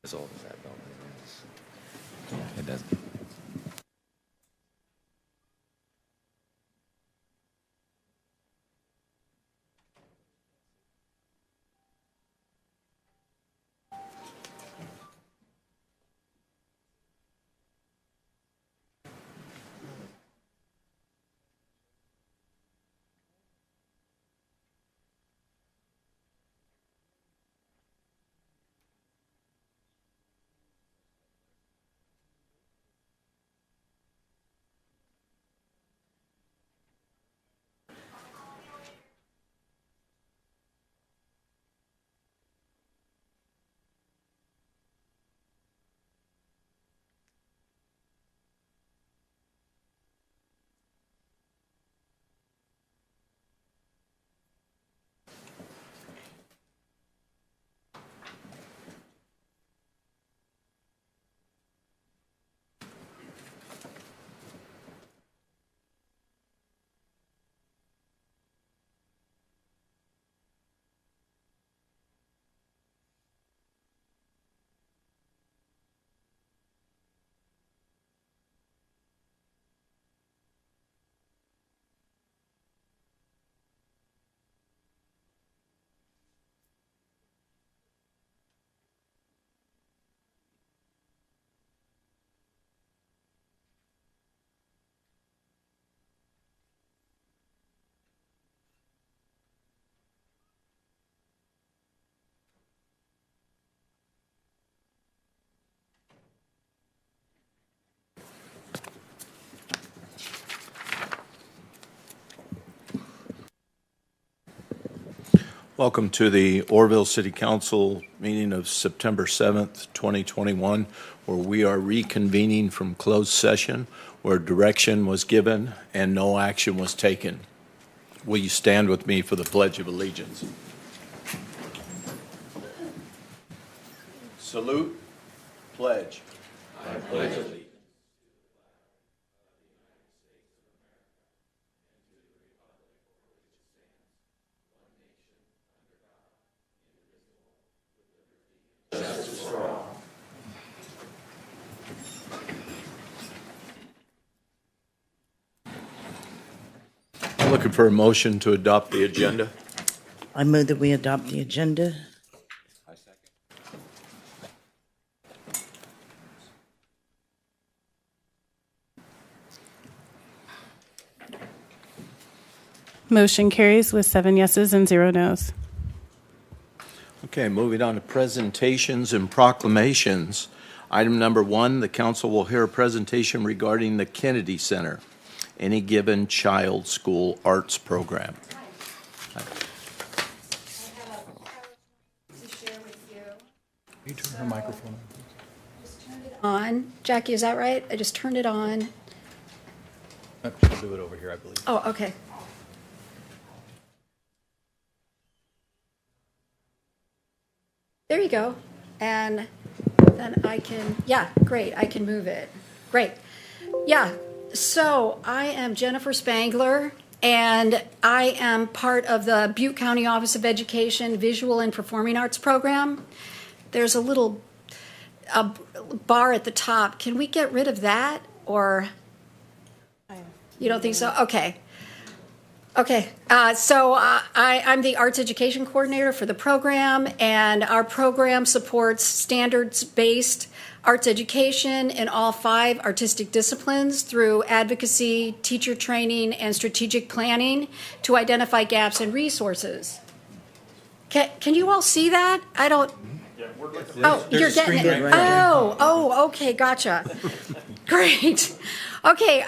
As old as that building is. Yeah, it doesn't. Welcome to the Orville City Council meeting of September 7th, 2021, where we are reconvening from closed session, where direction was given and no action was taken. Will you stand with me for the Pledge of Allegiance? Salute, pledge. I pledge allegiance. I'm looking for a motion to adopt the agenda. I move that we adopt the agenda. I second. Motion carries with 7 yeses and 0 nos. Okay, moving on to presentations and proclamations. Item number 1, the council will hear a presentation regarding the Kennedy Center, any given child school arts program. I have a to share with you. Can you turn her microphone on? Just turned it on. Jackie, is that right? I just turned it on. She'll do it over here, I believe. Oh, okay. There you go. And then I can, yeah, great. I can move it. Great. Yeah. So I am Jennifer Spangler, and I am part of the Butte County Office of Education Visual and Performing Arts Program. There's a little bar at the top. Can we get rid of that, or you don't think so? Okay. Okay, so I'm the arts education coordinator for the program, and our program supports standards-based arts education in all 5 artistic disciplines through advocacy, teacher training, and strategic planning to identify gaps and resources. Can you all see that? I don't. Yeah, we're like You're getting it. right there. Okay, gotcha. Great. Okay,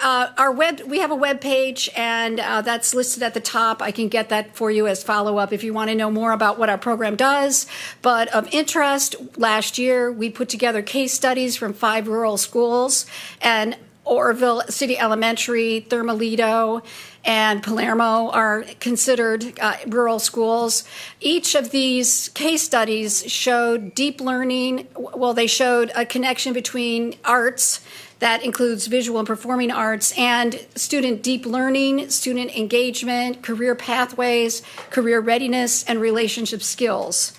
we have a web page, and that's listed at the top. I can get that for you as follow-up if you want to know more about what our program does. But of interest, last year we put together case studies from 5 rural schools, and Orville City Elementary, Thermalito, and Palermo are considered rural schools. Each of these case studies showed deep learning. Well, they showed a connection between arts that includes visual and performing arts and student deep learning, student engagement, career pathways, career readiness, and relationship skills.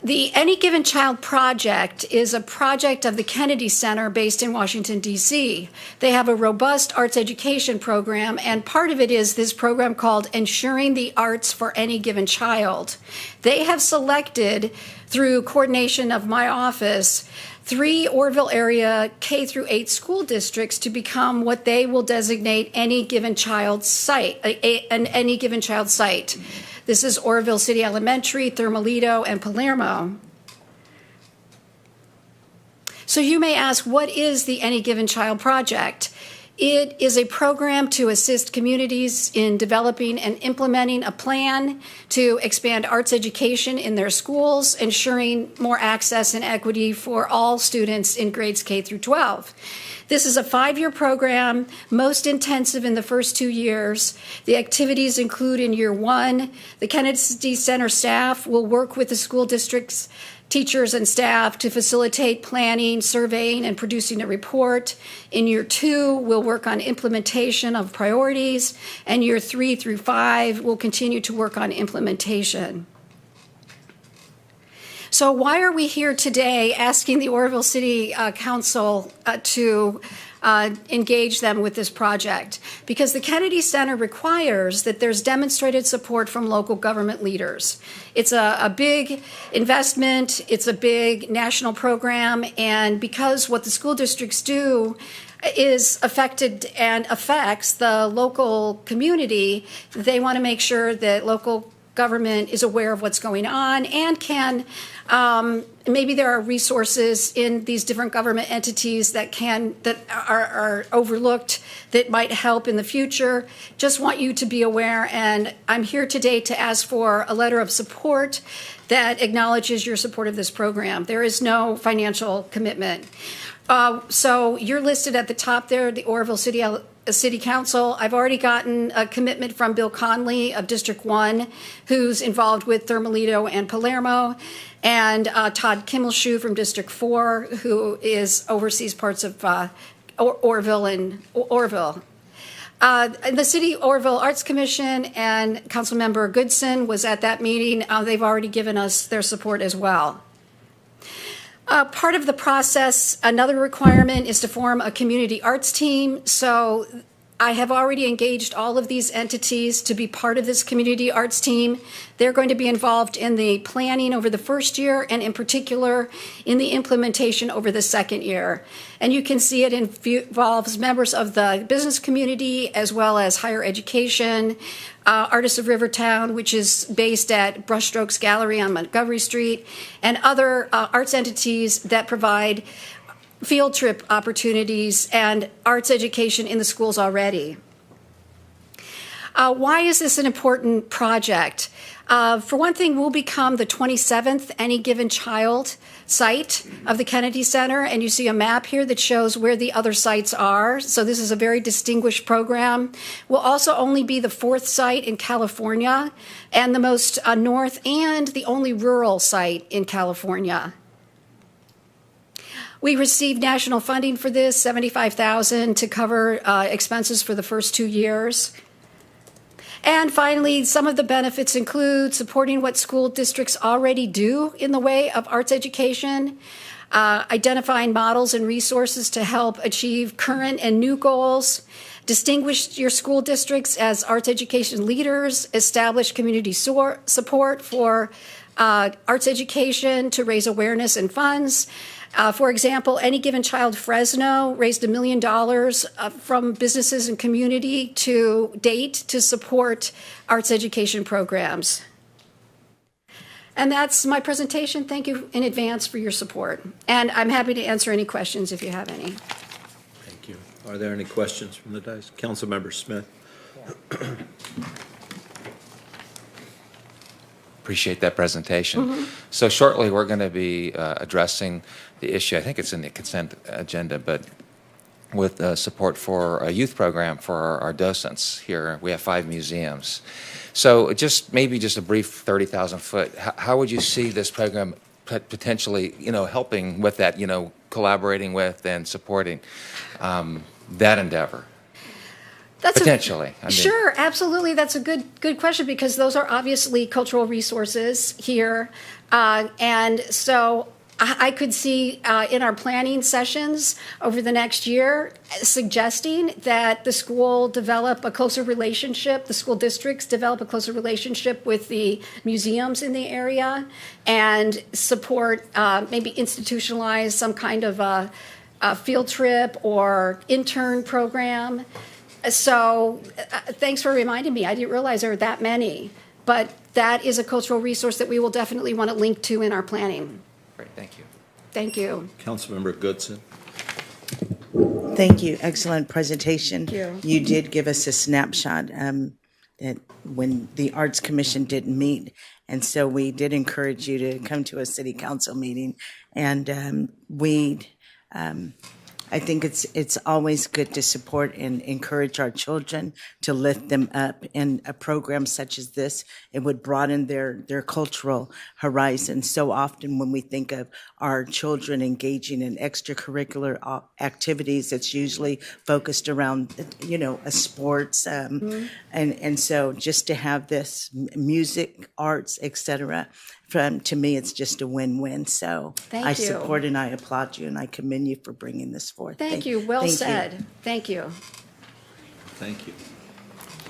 The Any Given Child Project is a project of the Kennedy Center based in Washington, D.C. They have a robust arts education program, and part of it is this program called Ensuring the Arts for Any Given Child. They have selected, through coordination of my office, 3 Orville area K through 8 school districts to become what they will designate any given child site, an any given child site. This is Oroville City Elementary, Thermalito, and Palermo. So you may ask, what is the Any Given Child Project? It is a program to assist communities in developing and implementing a plan to expand arts education in their schools, ensuring more access and equity for all students in grades K through 12. This is a 5-year program, most intensive in the first 2 years. The activities include in year 1, the Kennedy Center staff will work with the school district's teachers and staff to facilitate planning, surveying, and producing a report. In year 2, we'll work on implementation of priorities, and year 3 through 5, we'll continue to work on implementation. So why are we here today asking the Oroville City Council to engage them with this project? Because the Kennedy Center requires that there's demonstrated support from local government leaders. It's a big investment, it's a big national program, and because what the school districts do is affected and affects the local community, they want to make sure that local government is aware of what's going on and can maybe there are resources in these different government entities that are overlooked that might help in the future. Just want you to be aware, and I'm here today to ask for a letter of support that acknowledges your support of this program. There is no financial commitment. So you're listed at the top there, the Oroville City Council. I've already gotten a commitment from Bill Conley of District 1, who's involved with Thermalito and Palermo, and Todd Kimmelshoe from District 4, who oversees parts of Orville and Orville. The City Orville Arts Commission and Councilmember Goodson was at that meeting. They've already given us their support as well. Part of the process, another requirement is to form a community arts team. So I have already engaged all of these entities to be part of this community arts team. They're going to be involved in the planning over the first year and in particular in the implementation over the second year. And you can see it involves members of the business community as well as higher education, Artists of Rivertown, which is based at Brushstrokes Gallery on Montgomery Street, and other arts entities that provide field trip opportunities and arts education in the schools already. Why is this an important project? For one thing, we'll become the 27th Any Given Child site of the Kennedy Center, and you see a map here that shows where the other sites are. So this is a very distinguished program. We'll also only be the 4th site in California and the most north and the only rural site in California. We received national funding for this, $75,000 to cover expenses for the first 2 years. And finally, some of the benefits include supporting what school districts already do in the way of arts education, identifying models and resources to help achieve current and new goals, distinguish your school districts as arts education leaders, establish community support for arts education to raise awareness and funds. For example, Any Given Child Fresno raised $1 million from businesses and community to date to support arts education programs. And that's my presentation. Thank you in advance for your support. And I'm happy to answer any questions if you have any. Thank you. Are there any questions from the dais? Councilmember Smith. Appreciate that presentation. So shortly, we're going to be addressing the issue, I think it's in the consent agenda, but with support for a youth program for our docents here. We have 5 museums. So maybe just a brief 30,000 foot, how would you see this program potentially, helping with that, collaborating with and supporting that endeavor? That's Potentially. Sure, absolutely. That's a good question because those are obviously cultural resources here. And so I could see in our planning sessions over the next year suggesting that the school develop a closer relationship, the school districts develop a closer relationship with the museums in the area and support, maybe institutionalize some kind of a field trip or intern program. So thanks for reminding me. I didn't realize there were that many. But that is a cultural resource that we will definitely want to link to in our planning. Great, thank you. Thank you. Councilmember Goodson. Thank you. Excellent presentation. Thank you. You did give us a snapshot that when the Arts Commission didn't meet, and so we did encourage you to come to a city council meeting, and I think it's always good to support and encourage our children to lift them up. In a program such as this, it would broaden their cultural horizon. So often when we think of our children engaging in extracurricular activities, it's usually focused around, a sports. And so just to have this music, arts, etc., to me, it's just a win-win. So Thank I you. support and I applaud you and I commend you for bringing this forth. Thank you. Well thank said. you. Thank you. Thank you.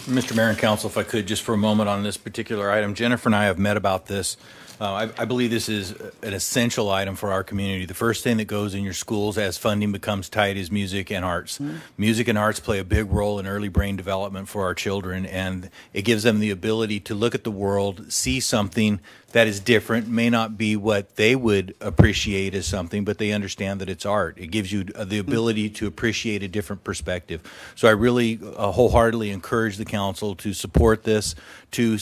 Mr. Mayor and Council, if I could, just for a moment on this particular item. Jennifer and I have met about this. I believe this is an essential item for our community. The first thing that goes in your schools as funding becomes tight is music and arts. Mm-hmm. Music and arts play a big role in early brain development for our children, and it gives them the ability to look at the world, see something that is different, may not be what they would appreciate as something, but they understand that it's art. It gives you the ability to appreciate a different perspective. So I really wholeheartedly encourage the council to support this, to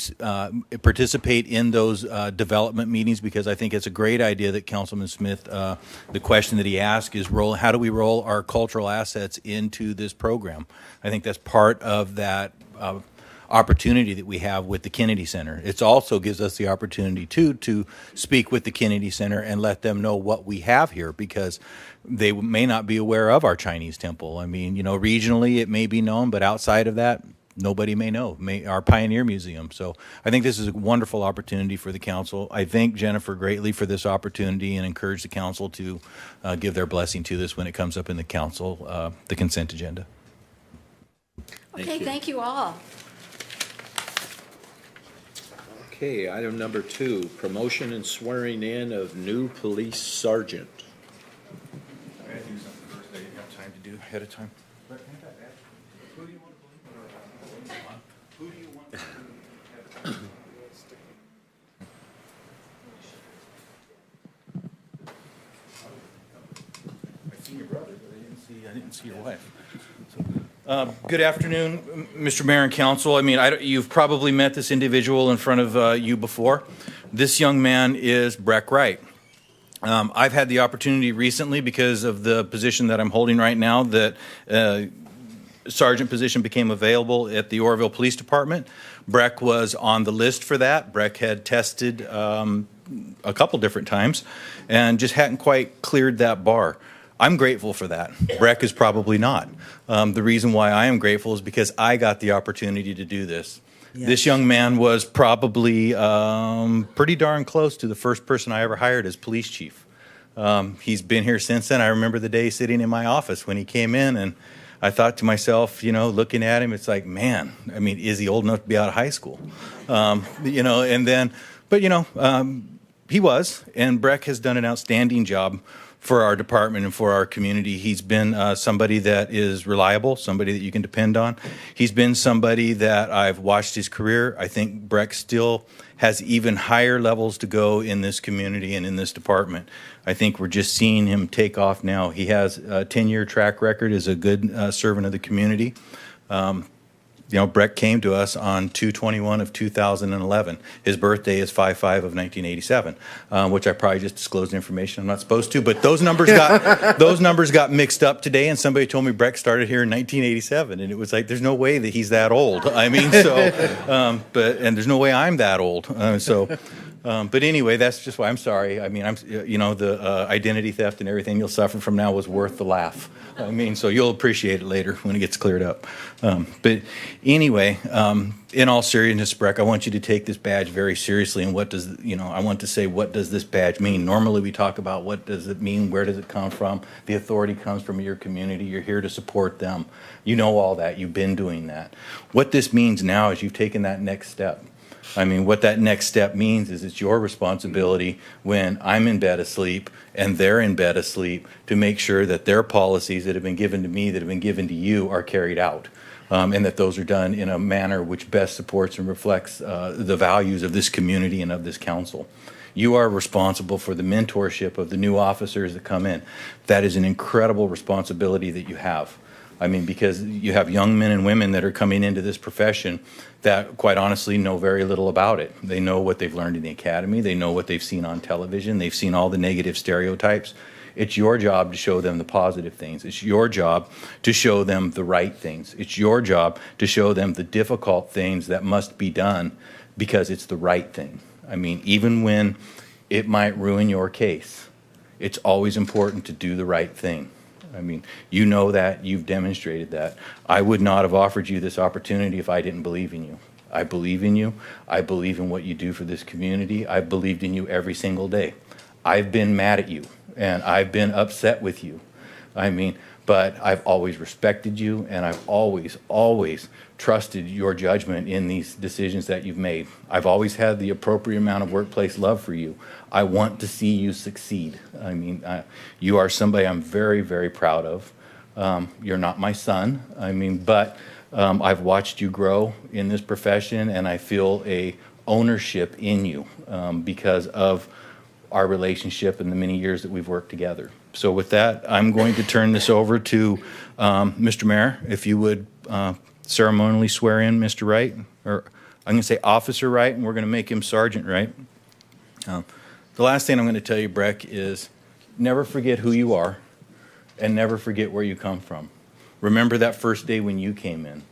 participate in those development meetings, because I think it's a great idea that Councilman Smith, the question that he asked is how do we roll our cultural assets into this program? I think that's part of that opportunity that we have with the Kennedy Center. It also gives us the opportunity to speak with the Kennedy Center and let them know what we have here, because they may not be aware of our Chinese temple. I mean, regionally it may be known, but outside of that, nobody may know. Our Pioneer Museum. So I think this is a wonderful opportunity for the council. I thank Jennifer greatly for this opportunity and encourage the council to give their blessing to this when it comes up in the council, the consent agenda. Okay, thank you all. Okay, item number 2, promotion and swearing in of new police sergeant. I gotta do something first that I didn't have time to do ahead of time. Who do you want to I've seen your brother, but I didn't see your wife. Good afternoon, Mr. Mayor and Council. I mean, you've probably met this individual in front of you before. This young man is Breck Wright. I've had the opportunity recently, because of the position that I'm holding right now, that sergeant position became available at the Oroville Police Department. Breck was on the list for that. Breck had tested a couple different times and just hadn't quite cleared that bar. I'm grateful for that. Breck is probably not. The reason why I am grateful is because I got the opportunity to do this. Yes. This young man was probably pretty darn close to the first person I ever hired as police chief. He's been here since then. I remember the day sitting in my office when he came in, and I thought to myself, looking at him, it's like, man, I mean, is he old enough to be out of high school? And then, but he was, and Breck has done an outstanding job for our department and for our community. He's been somebody that is reliable, somebody that you can depend on. He's been somebody that I've watched his career. I think Breck still has even higher levels to go in this community and in this department. I think we're just seeing him take off now. He has a 10-year track record as a good servant of the community. Breck came to us on 2/21 of 2011. His birthday is 5/5 of 1987, which I probably just disclosed information I'm not supposed to. But those numbers got mixed up today, and somebody told me Breck started here in 1987, and it was like, there's no way that he's that old. I mean, and there's no way I'm that old. But anyway, that's just why I'm sorry. I mean, the identity theft and everything you'll suffer from now was worth the laugh. I mean, so you'll appreciate it later when it gets cleared up. But anyway, in all seriousness, Breck, I want you to take this badge very seriously. And I want to say, what does this badge mean? Normally we talk about what does it mean, where does it come from? The authority comes from your community. You're here to support them. You know all that. You've been doing that. What this means now is you've taken that next step. I mean, what that next step means is it's your responsibility when I'm in bed asleep and they're in bed asleep to make sure that their policies that have been given to me, that have been given to you, are carried out. And that those are done in a manner which best supports and reflects the values of this community and of this council. You are responsible for the mentorship of the new officers that come in. That is an incredible responsibility that you have. I mean, because you have young men and women that are coming into this profession that, quite honestly, know very little about it. They know what they've learned in the academy. They know what they've seen on television. They've seen all the negative stereotypes. It's your job to show them the positive things. It's your job to show them the right things. It's your job to show them the difficult things that must be done because it's the right thing. I mean, even when it might ruin your case, it's always important to do the right thing. I mean, you know that. You've demonstrated that. I would not have offered you this opportunity if I didn't believe in you. I believe in you. I believe in what you do for this community. I've believed in you every single day. I've been mad at you, and I've been upset with you. I mean, but I've always respected you, and I've always, always trusted your judgment in these decisions that you've made. I've always had the appropriate amount of workplace love for you. I want to see you succeed. I mean, you are somebody I'm very, very proud of. You're not my son, I mean, but I've watched you grow in this profession, and I feel a ownership in you because of our relationship and the many years that we've worked together. So with that, I'm going to turn this over to Mr. Mayor, if you would ceremonially swear in Mr. Wright, or I'm going to say Officer Wright, and we're going to make him Sergeant Wright. The last thing I'm going to tell you, Breck, is never forget who you are and never forget where you come from. Remember that first day when you came in.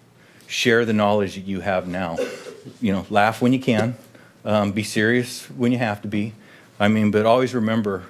Share the knowledge that you have now. You know, laugh when you can. Be serious when you have to be. I mean, but always remember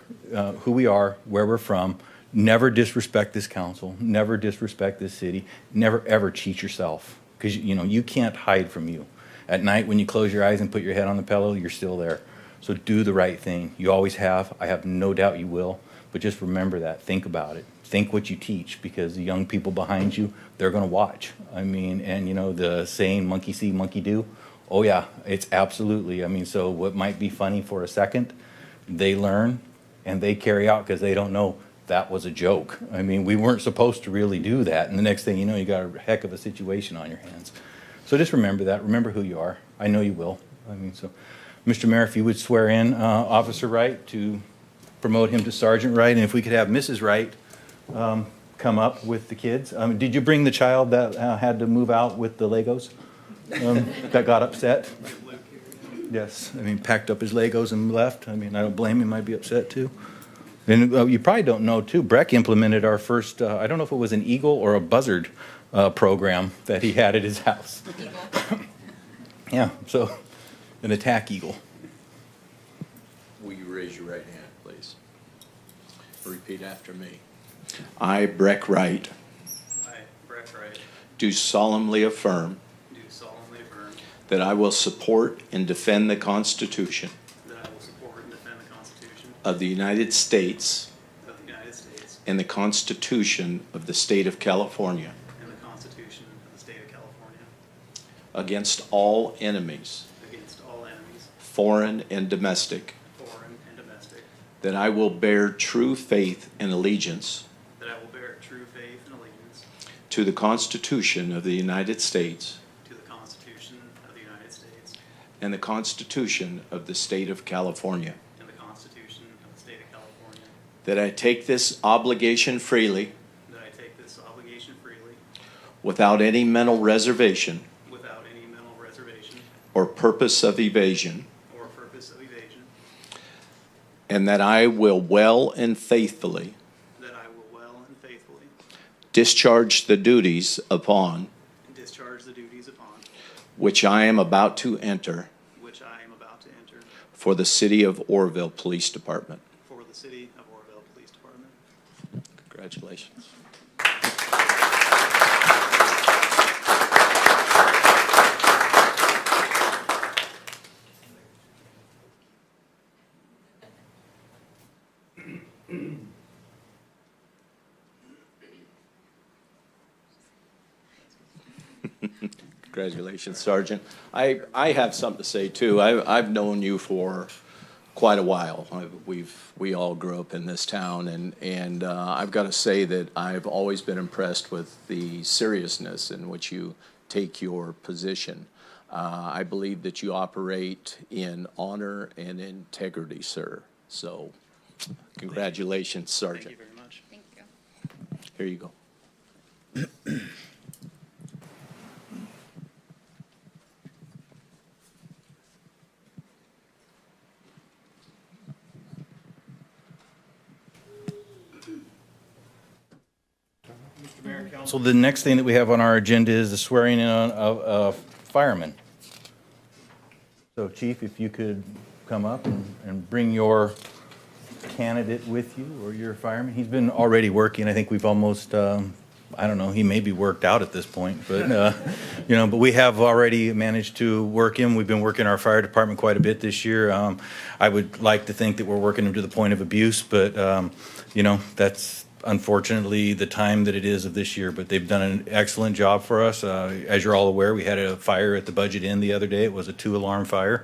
who we are, where we're from. Never disrespect this council. Never disrespect this city. Never, ever cheat yourself. Because, you know, you can't hide from you. At night when you close your eyes and put your head on the pillow, you're still there. So do the right thing. You always have. I have no doubt you will. But just remember that. Think about it. Think what you teach, because the young people behind you, they're going to watch. I mean, and you know the saying, monkey see, monkey do? Oh yeah, it's absolutely. I mean, so what might be funny for a second, they learn and they carry out because they don't know that was a joke. I mean, we weren't supposed to really do that. And the next thing you know, you got a heck of a situation on your hands. So just remember that. Remember who you are. I know you will. I mean, so Mr. Mayor, if you would swear in Officer Wright to promote him to Sergeant Wright, and if we could have Mrs. Wright come up with the kids. Did you bring the child that had to move out with the Legos that got upset? Yes, I mean, packed up his Legos and left. I mean, I don't blame him. I'd be upset too. And you probably don't know too, Breck implemented our first, I don't know if it was an eagle or a buzzard program that he had at his house. Yeah, so an attack eagle. Will you raise your right hand, please? Repeat after me. I, Breck Wright, do solemnly affirm that I will support and defend the Constitution of the United States and the Constitution of the State of California against all enemies, foreign and domestic, that I will bear true faith and allegiance to the Constitution of the United States and the Constitution of the State of California, that I take this obligation freely without any mental reservation or purpose of evasion, and that I will well and faithfully discharge the duties upon which I am about to enter for the City of Oroville Police Department. for the City of Orville Police Department. Congratulations. Congratulations, Sergeant. I have something to say, too. I've known you for quite a while. We all grew up in this town, and I've got to say that I've always been impressed with the seriousness in which you take your position. I believe that you operate in honor and integrity, sir. So, congratulations, Sergeant. Thank you very much. Thank you. Here you go. So the next thing that we have on our agenda is the swearing in of firemen. So Chief, if you could come up and bring your candidate with you, or your fireman. He's been already working. I think we've almost, I don't know, he may be worked out at this point, but, but we have already managed to work him. We've been working our fire department quite a bit this year. I would like to think that we're working him to the point of abuse, but, that's unfortunately the time that it is of this year, but they've done an excellent job for us. As you're all aware, we had a fire at the Budget Inn the other day. It was a 2-alarm fire,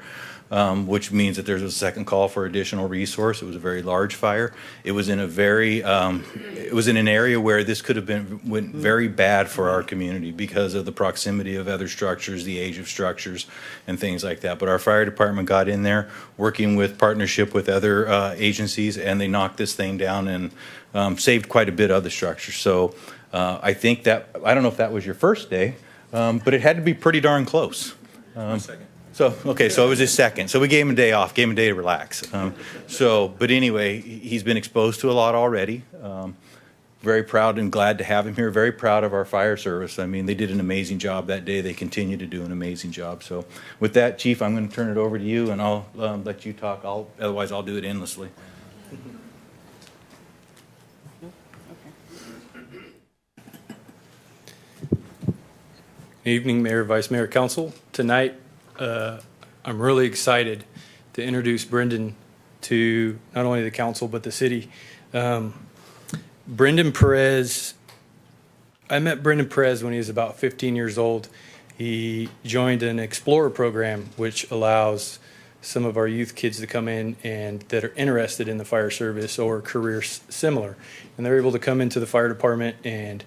which means that there's a second call for additional resource. It was a very large fire. It was in a very, it was in an area where this could have went very bad for our community because of the proximity of other structures, the age of structures, and things like that. But our fire department got in there, working with partnership with other agencies, and they knocked this thing down and saved quite a bit of the structure. So I think that, I don't know if that was your first day, but it had to be pretty darn close. Second. So it was his second. So we gave him a day off, gave him a day to relax. But anyway, he's been exposed to a lot already. Very proud and glad to have him here. Very proud of our fire service. I mean, they did an amazing job that day. They continue to do an amazing job. So with that, Chief, I'm going to turn it over to you, and I'll let you talk. Otherwise, I'll do it endlessly. Good evening, Mayor, Vice Mayor, Council. Tonight, I'm really excited to introduce Brendan to not only the council but the city. Brendan Perez, I met Brendan Perez when he was about 15 years old. He joined an Explorer program, which allows some of our youth kids to come in and that are interested in the fire service or careers similar. And they're able to come into the fire department and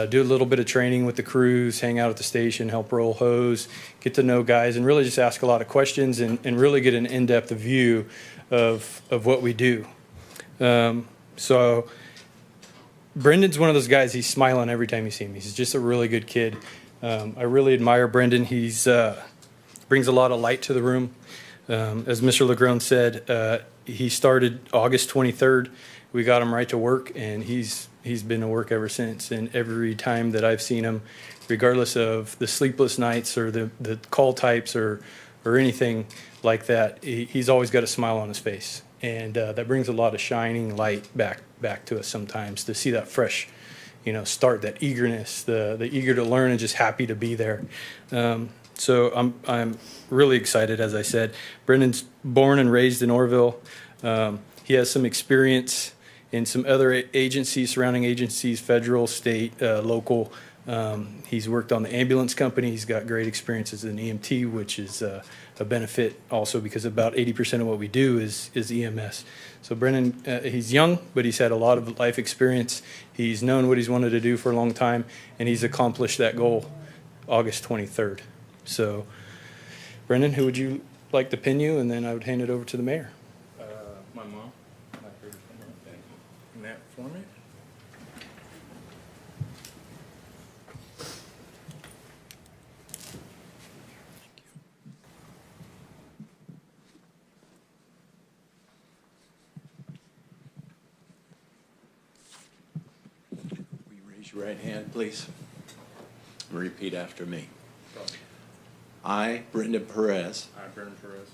do a little bit of training with the crews, hang out at the station, help roll hose, get to know guys, and really just ask a lot of questions and really get an in-depth view of what we do. So Brendan's one of those guys, he's smiling every time you see him. He's just a really good kid. I really admire Brendan. He's brings a lot of light to the room. As Mr. LeGrone said, he started August 23rd. We got him right to work, and he's been to work ever since. And every time that I've seen him, regardless of the sleepless nights or the call types or anything like that, he's always got a smile on his face. And that brings a lot of shining light back to us sometimes, to see that fresh, start, that eagerness, the eager to learn and just happy to be there. So I'm really excited, as I said. Brendan's born and raised in Orville. He has some experience in some other agencies, surrounding agencies, federal, state, local. He's worked on the ambulance company. He's got great experiences in EMT, which is a benefit also because about 80% of what we do is EMS. So Brendan, he's young, but he's had a lot of life experience. He's known what he's wanted to do for a long time, and he's accomplished that goal August 23rd. So, Brendan, who would you like to pin you? And then I would hand it over to the mayor. My mom. My favorite thing. In that format? Will you raise your right hand, please? And repeat after me. I, Brendan Perez, I, Brendan Perez,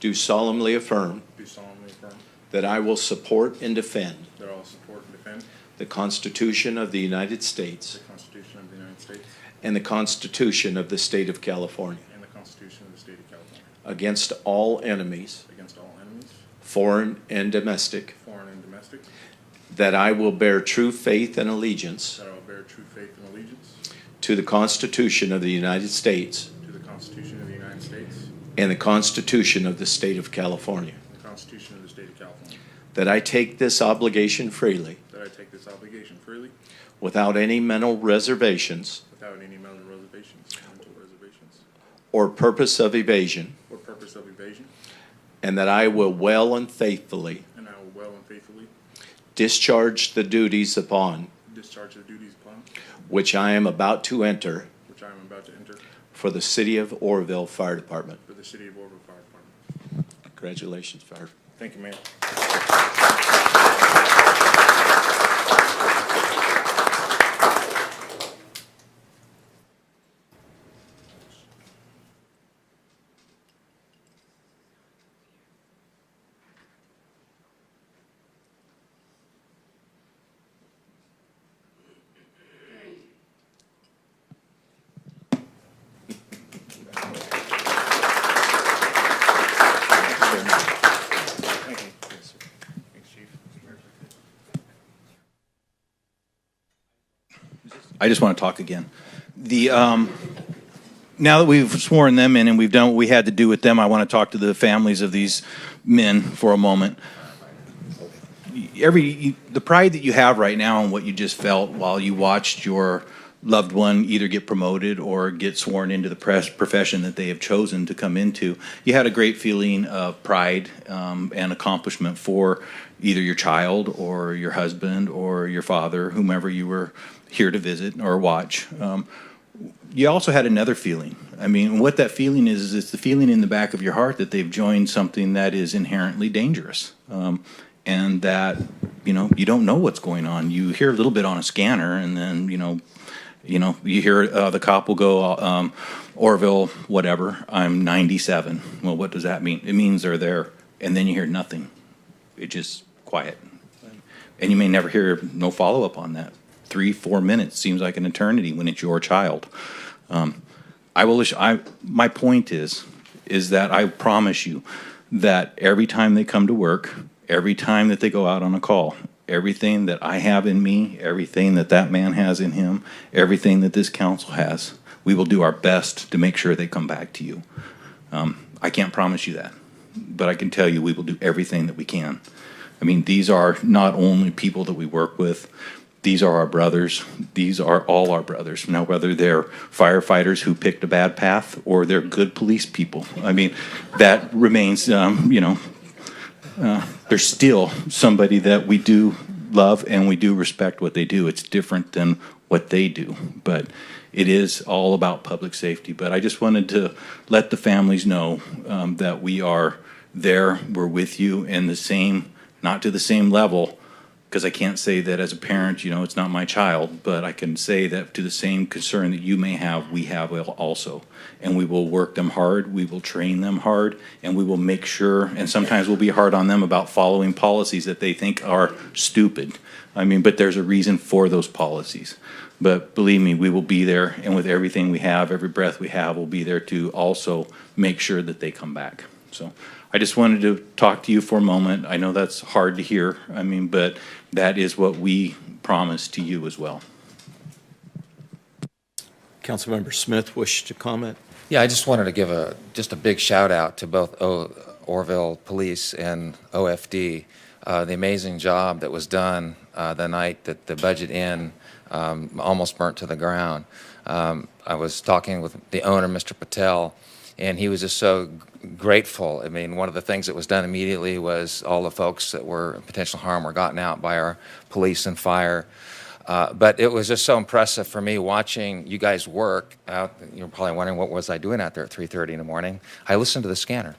do solemnly affirm do solemnly affirm that I will support and defend that I will support and defend the Constitution of the United States the Constitution of the United States and the Constitution of the State of California and the Constitution of the State of California against all enemies, against all enemies, foreign and domestic, foreign and domestic, that I will bear true faith and allegiance that I will bear true faith and allegiance to the Constitution of the United States to the Constitution of the United States and the Constitution of the State of California, and the Constitution of the State of California, that I take this obligation freely that I take this obligation freely without any mental reservations without any mental reservations or purpose of evasion, or purpose of evasion, and that I will well and faithfully and I will well and faithfully discharge the duties upon discharge the duties upon which I am about to enter which I am about to enter for the City of Oroville Fire Department. for the City of Orville Fire Department. Congratulations, Fire. Thank you, Mayor. I just want to talk again. Now that we've sworn them in and we've done what we had to do with them, I want to talk to the families of these men for a moment. The pride that you have right now and what you just felt while you watched your loved one either get promoted or get sworn into the profession that they have chosen to come into, you had a great feeling of pride and accomplishment for either your child or your husband or your father, whomever you were here to visit or watch. You also had another feeling. I mean, what that feeling is it's the feeling in the back of your heart that they've joined something that is inherently dangerous. And that, you don't know what's going on. You hear a little bit on a scanner and then, you hear the cop will go, Orville, whatever, I'm 97. Well, what does that mean? It means they're there. And then you hear nothing. It's just quiet. And you may never hear no follow-up on that. 3-4 minutes seems like an eternity when it's your child. My point is that I promise you that every time they come to work, every time that they go out on a call, everything that I have in me, everything that man has in him, everything that this council has, we will do our best to make sure they come back to you. I can't promise you that, but I can tell you we will do everything that we can. I mean, these are not only people that we work with, these are our brothers. These are all our brothers. Now, whether they're firefighters who picked a bad path or they're good police people, I mean, that remains, there's still somebody that we do love and we do respect what they do. It's different than what they do, but it is all about public safety. But I just wanted to let the families know that we are there, we're with you, and not to the same level, because I can't say that as a parent, it's not my child, but I can say that to the same concern that you may have, we have also. And we will work them hard, we will train them hard, and we will make sure, and sometimes we'll be hard on them about following policies that they think are stupid. I mean, but there's a reason for those policies. But believe me, we will be there, and with everything we have, every breath we have, we'll be there to also make sure that they come back. So I just wanted to talk to you for a moment. I know that's hard to hear, but that is what we promise to you as well. Councilmember Smith wished to comment. Yeah, I just wanted to give a big shout out to both Orville Police and OFD. The amazing job that was done the night that the budget inn almost burnt to the ground. I was talking with the owner, Mr. Patel, and he was just so grateful. I mean, one of the things that was done immediately was all the folks that were in potential harm were gotten out by our police and fire. But it was just so impressive for me watching you guys work out. You're probably wondering, what was I doing out there at 3:30 in the morning? I listened to the scanner.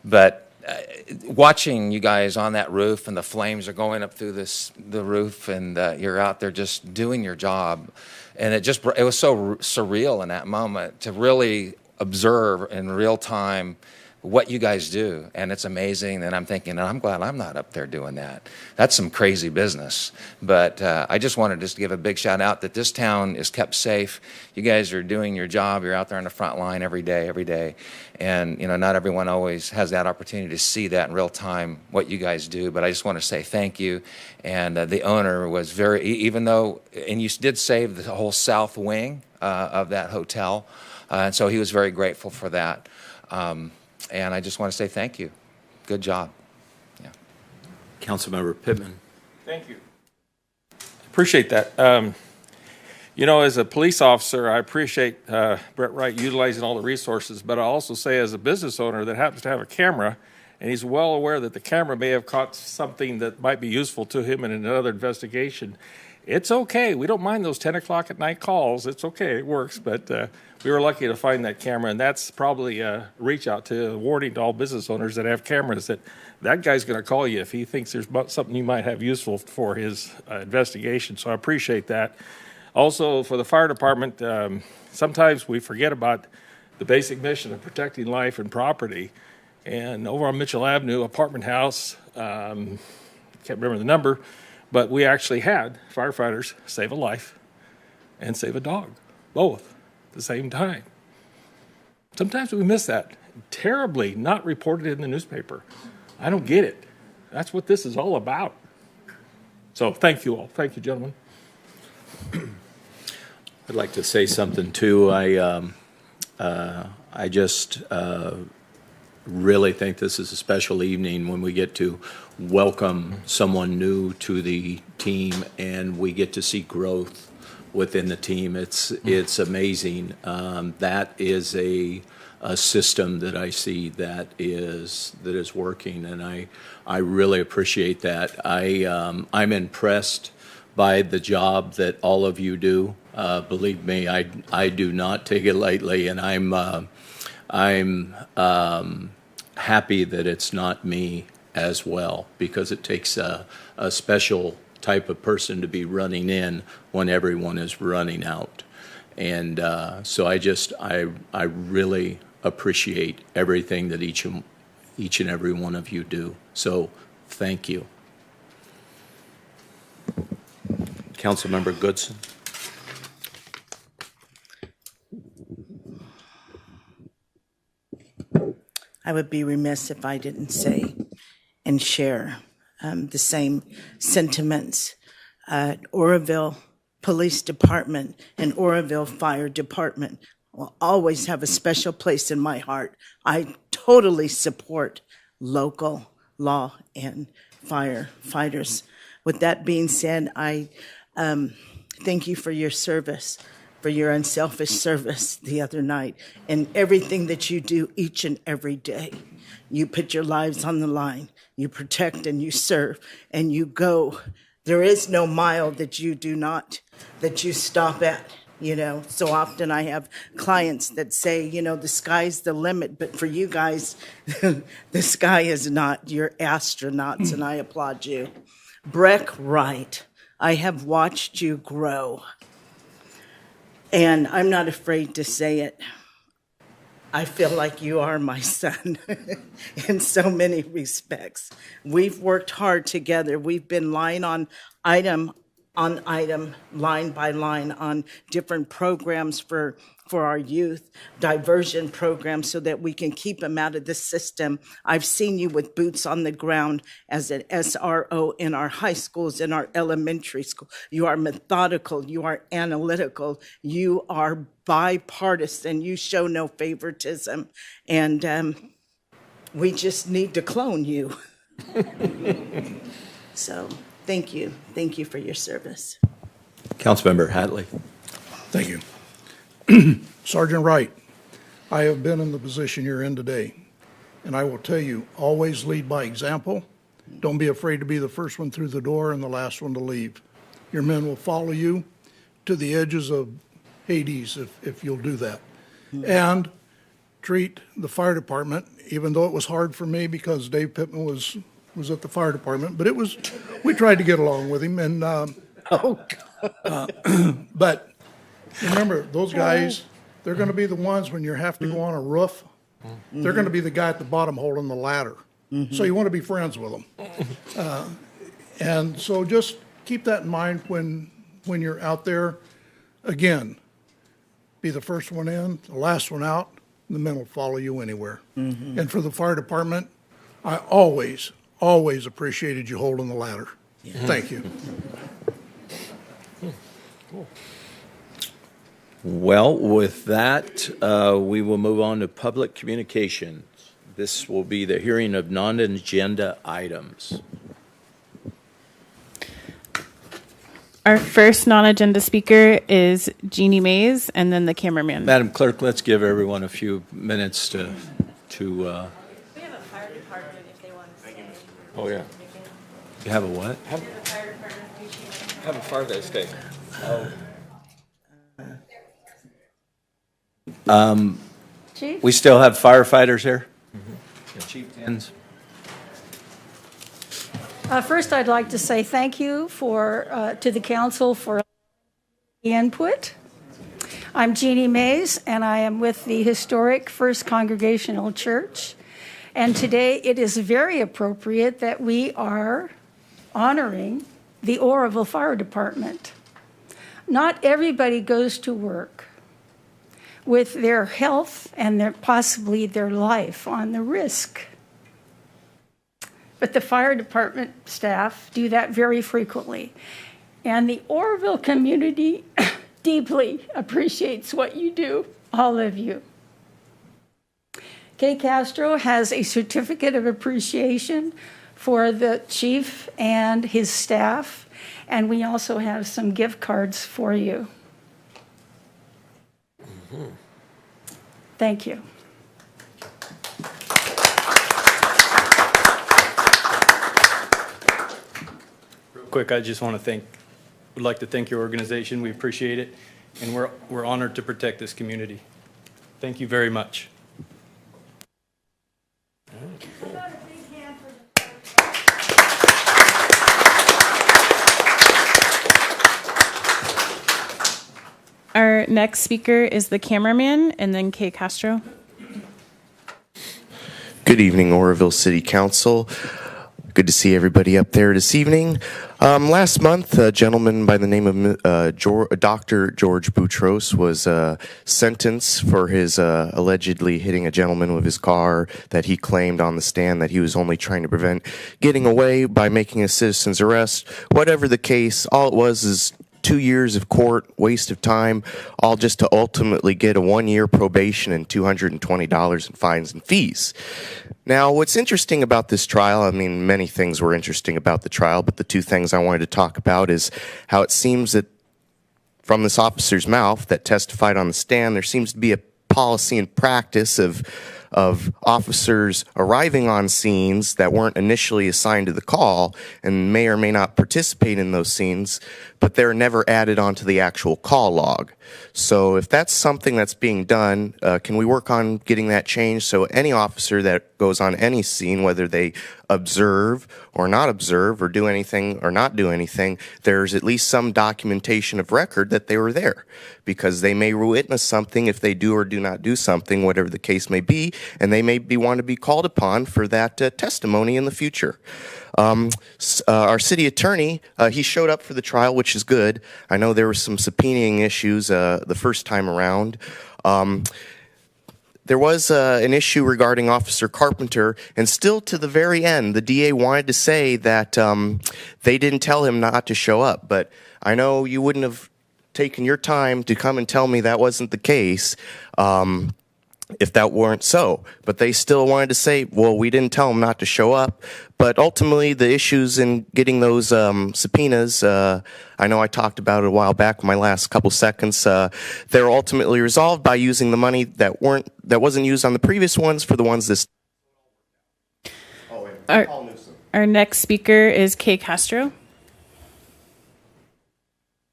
But watching you guys on that roof and the flames are going up through the roof and you're out there just doing your job. And it was so surreal in that moment to really observe in real time what you guys do, and it's amazing. And I'm thinking, I'm glad I'm not up there doing that. That's some crazy business. But I just wanted to give a big shout out that this town is kept safe. You guys are doing your job. You're out there on the front line every day. And, not everyone always has that opportunity to see that in real time, what you guys do. But I just want to say thank you. And the owner was even though, and you did save the whole south wing of that hotel. And so he was very grateful for that. And I just want to say thank you. Good job. Yeah. Councilmember Pittman. Thank you. Appreciate that. As a police officer, I appreciate Brett Wright utilizing all the resources, but I also say as a business owner that happens to have a camera, and he's well aware that the camera may have caught something that might be useful to him in another investigation. It's okay. We don't mind those 10 o'clock at night calls. It's okay. It works. But we were lucky to find that camera, and that's probably a reach out to a warning to all business owners that have cameras that guy's going to call you if he thinks there's something you might have useful for his investigation. So I appreciate that. Also, for the fire department, sometimes we forget about the basic mission of protecting life and property. And over on Mitchell Avenue, apartment house, can't remember the number, but we actually had firefighters save a life and save a dog, both at the same time. Sometimes we miss that. Terribly not reported in the newspaper. I don't get it. That's what this is all about. So thank you all. Thank you, gentlemen. I'd like to say something too. I just really think this is a special evening when we get to welcome someone new to the team and we get to see growth within the team. It's amazing. That is a system that I see that is working, and I really appreciate that. I'm impressed by the job that all of you do. Believe me, I do not take it lightly, and I'm happy that it's not me as well, because it takes a special type of person to be running in when everyone is running out. And so I really appreciate everything that each and every one of you do. So thank you. Councilmember Goodson. I would be remiss if I didn't say and share the same sentiments. Oroville Police Department and Oroville Fire Department will always have a special place in my heart. I totally support local law and firefighters. With that being said, I thank you for your service, for your unselfish service the other night, and everything that you do each and every day. You put your lives on the line. You protect and you serve and you go. There is no mile that you stop at. So often I have clients that say, the sky's the limit, but for you guys, the sky is not. You're astronauts, and I applaud you. Breck Wright, I have watched you grow, and I'm not afraid to say it. I feel like you are my son in so many respects. We've worked hard together. We've been line on item, line by line on different programs for our youth, diversion programs, so that we can keep them out of the system. I've seen you with boots on the ground as an SRO in our high schools, in our elementary school. You are methodical, you are analytical, you are bipartisan, you show no favoritism, and we just need to clone you. So thank you for your service. Councilmember Hatley. Thank you. Sergeant Wright, I have been in the position you're in today, and I will tell you, always lead by example. Don't be afraid to be the first one through the door and the last one to leave. Your men will follow you to the edges of Hades if you'll do that. And treat the fire department, even though it was hard for me because Dave Pittman was at the fire department, but we tried to get along with him, and but remember, those guys, they're going to be the ones when you have to go on a roof They're going to be the guy at the bottom holding the ladder. So you want to be friends with them. And so just keep that in mind when you're out there. Again, be the first one in, the last one out, the men will follow you anywhere. And for the fire department, I always appreciated you holding the ladder. Thank you. Well, with that, we will move on to public communications. This will be the hearing of non-agenda items. Our first non-agenda speaker is Jeannie Mays, and then the cameraman. Madam Clerk, let's give everyone a few minutes to We have a fire department if they want to stay. Oh, yeah. you have a what? We have a fire department appreciation. Have a Fire Day steak. Chief? We still have firefighters here? Chief Tins? First, I'd like to say thank you to the council for the input. I'm Jeannie Mays, and I am with the historic First Congregational Church. And today it is very appropriate that we are honoring the Oroville Fire Department. Not everybody goes to work with their health and possibly their life on the risk. But the fire department staff do that very frequently. And the Orville community deeply appreciates what you do, all of you. Castro has a certificate of appreciation for the chief and his staff, and we also have some gift cards for you. Thank you. Real quick, I just would like to thank your organization. We appreciate it, and we're honored to protect this community. Thank you very much. Our next speaker is the cameraman, and then Castro. Good evening, Oroville City Council. Good to see everybody up there this evening. Last month, a gentleman by the name of Dr. George Boutros was sentenced for his allegedly hitting a gentleman with his car that he claimed on the stand that he was only trying to prevent getting away by making a citizen's arrest. Whatever the case, all it was is 2 years of court, waste of time, all just to ultimately get a 1-year probation and $220 in fines and fees. Now, what's interesting about this trial, I mean, many things were interesting about the trial, but the two things I wanted to talk about is how it seems that from this officer's mouth that testified on the stand, there seems to be a policy and practice of officers arriving on scenes that weren't initially assigned to the call and may or may not participate in those scenes, but they're never added onto the actual call log. So if that's something that's being done, can we work on getting that changed so any officer that goes on any scene, whether they observe or not observe or do anything or not do anything, there's at least some documentation of record that they were there, because they may witness something if they do or do not do something, whatever the case may be, and they may want to be called upon for that testimony in the future. Our city attorney, he showed up for the trial, which is good. I know there were some subpoenaing issues the first time around. There was an issue regarding Officer Carpenter, and still to the very end, the DA wanted to say that they didn't tell him not to show up. But I know you wouldn't have taken your time to come and tell me that wasn't the case if that weren't so. But they still wanted to say, well, we didn't tell him not to show up. But ultimately, the issues in getting those subpoenas, I know I talked about it a while back in my last couple seconds, they're ultimately resolved by using the money that wasn't used on the previous ones for the ones this. Our next speaker is Castro.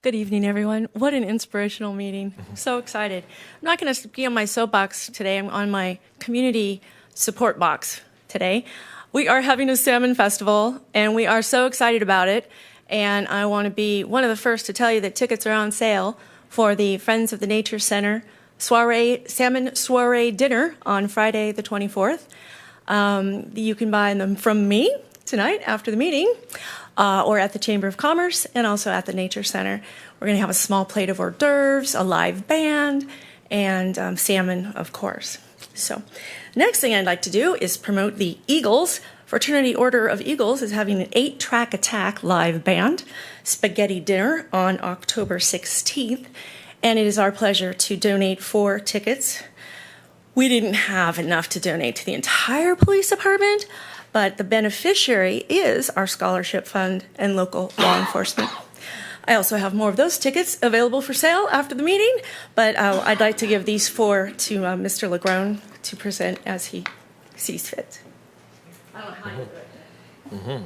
Good evening, everyone. What an inspirational meeting. I'm so excited. I'm not going to be on my soapbox today. I'm on my community support box today. We are having a Salmon Festival, and we are so excited about it. And I want to be one of the first to tell you that tickets are on sale for the Friends of the Nature Center salmon soiree dinner on Friday the 24th. You can buy them from me tonight after the meeting, or at the Chamber of Commerce, and also at the Nature Center. We're going to have a small plate of hors d'oeuvres, a live band, and salmon, of course. So, next thing I'd like to do is promote the Eagles. Fraternity Order of Eagles is having an 8-track attack live band spaghetti dinner on October 16th, and it is our pleasure to donate 4 tickets. We didn't have enough to donate to the entire police department, but the beneficiary is our scholarship fund and local law enforcement. I also have more of those tickets available for sale after the meeting, but I'd like to give these 4 to Mr. Legrone to present as he sees fit. I don't know how you do it.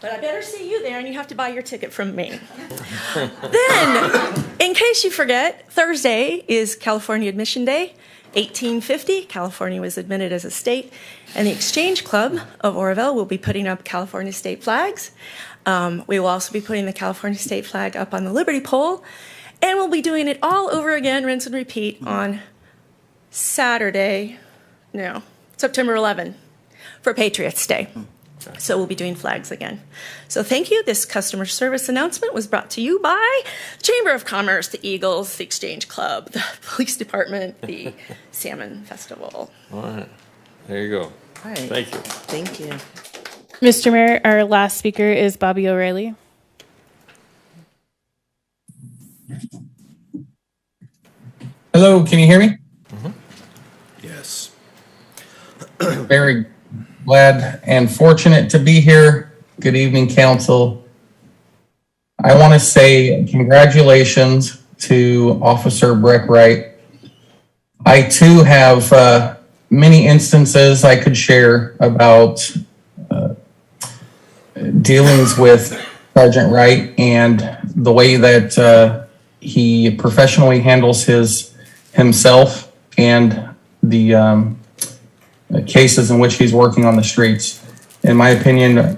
But I better see you there, and you have to buy your ticket from me. Then, in case you forget, Thursday is California Admission Day. 1850, California was admitted as a state, and the Exchange Club of Oroville will be putting up California state flags. We will also be putting the California state flag up on the Liberty Pole, and we'll be doing it all over again, rinse and repeat, on September 11, for Patriots Day. So we'll be doing flags again. So thank you. This customer service announcement was brought to you by the Chamber of Commerce, the Eagles, the Exchange Club, the Police Department, the Salmon Festival. All right. There you go. All right. Thank you. Thank you. Mr. Mayor, our last speaker is Bobby O'Reilly. Hello, can you hear me? Yes. Very glad and fortunate to be here. Good evening, council. I want to say congratulations to Officer Breck Wright. I too have many instances I could share about dealings with Sergeant Wright and the way that he professionally handles himself and the cases in which he's working on the streets. In my opinion,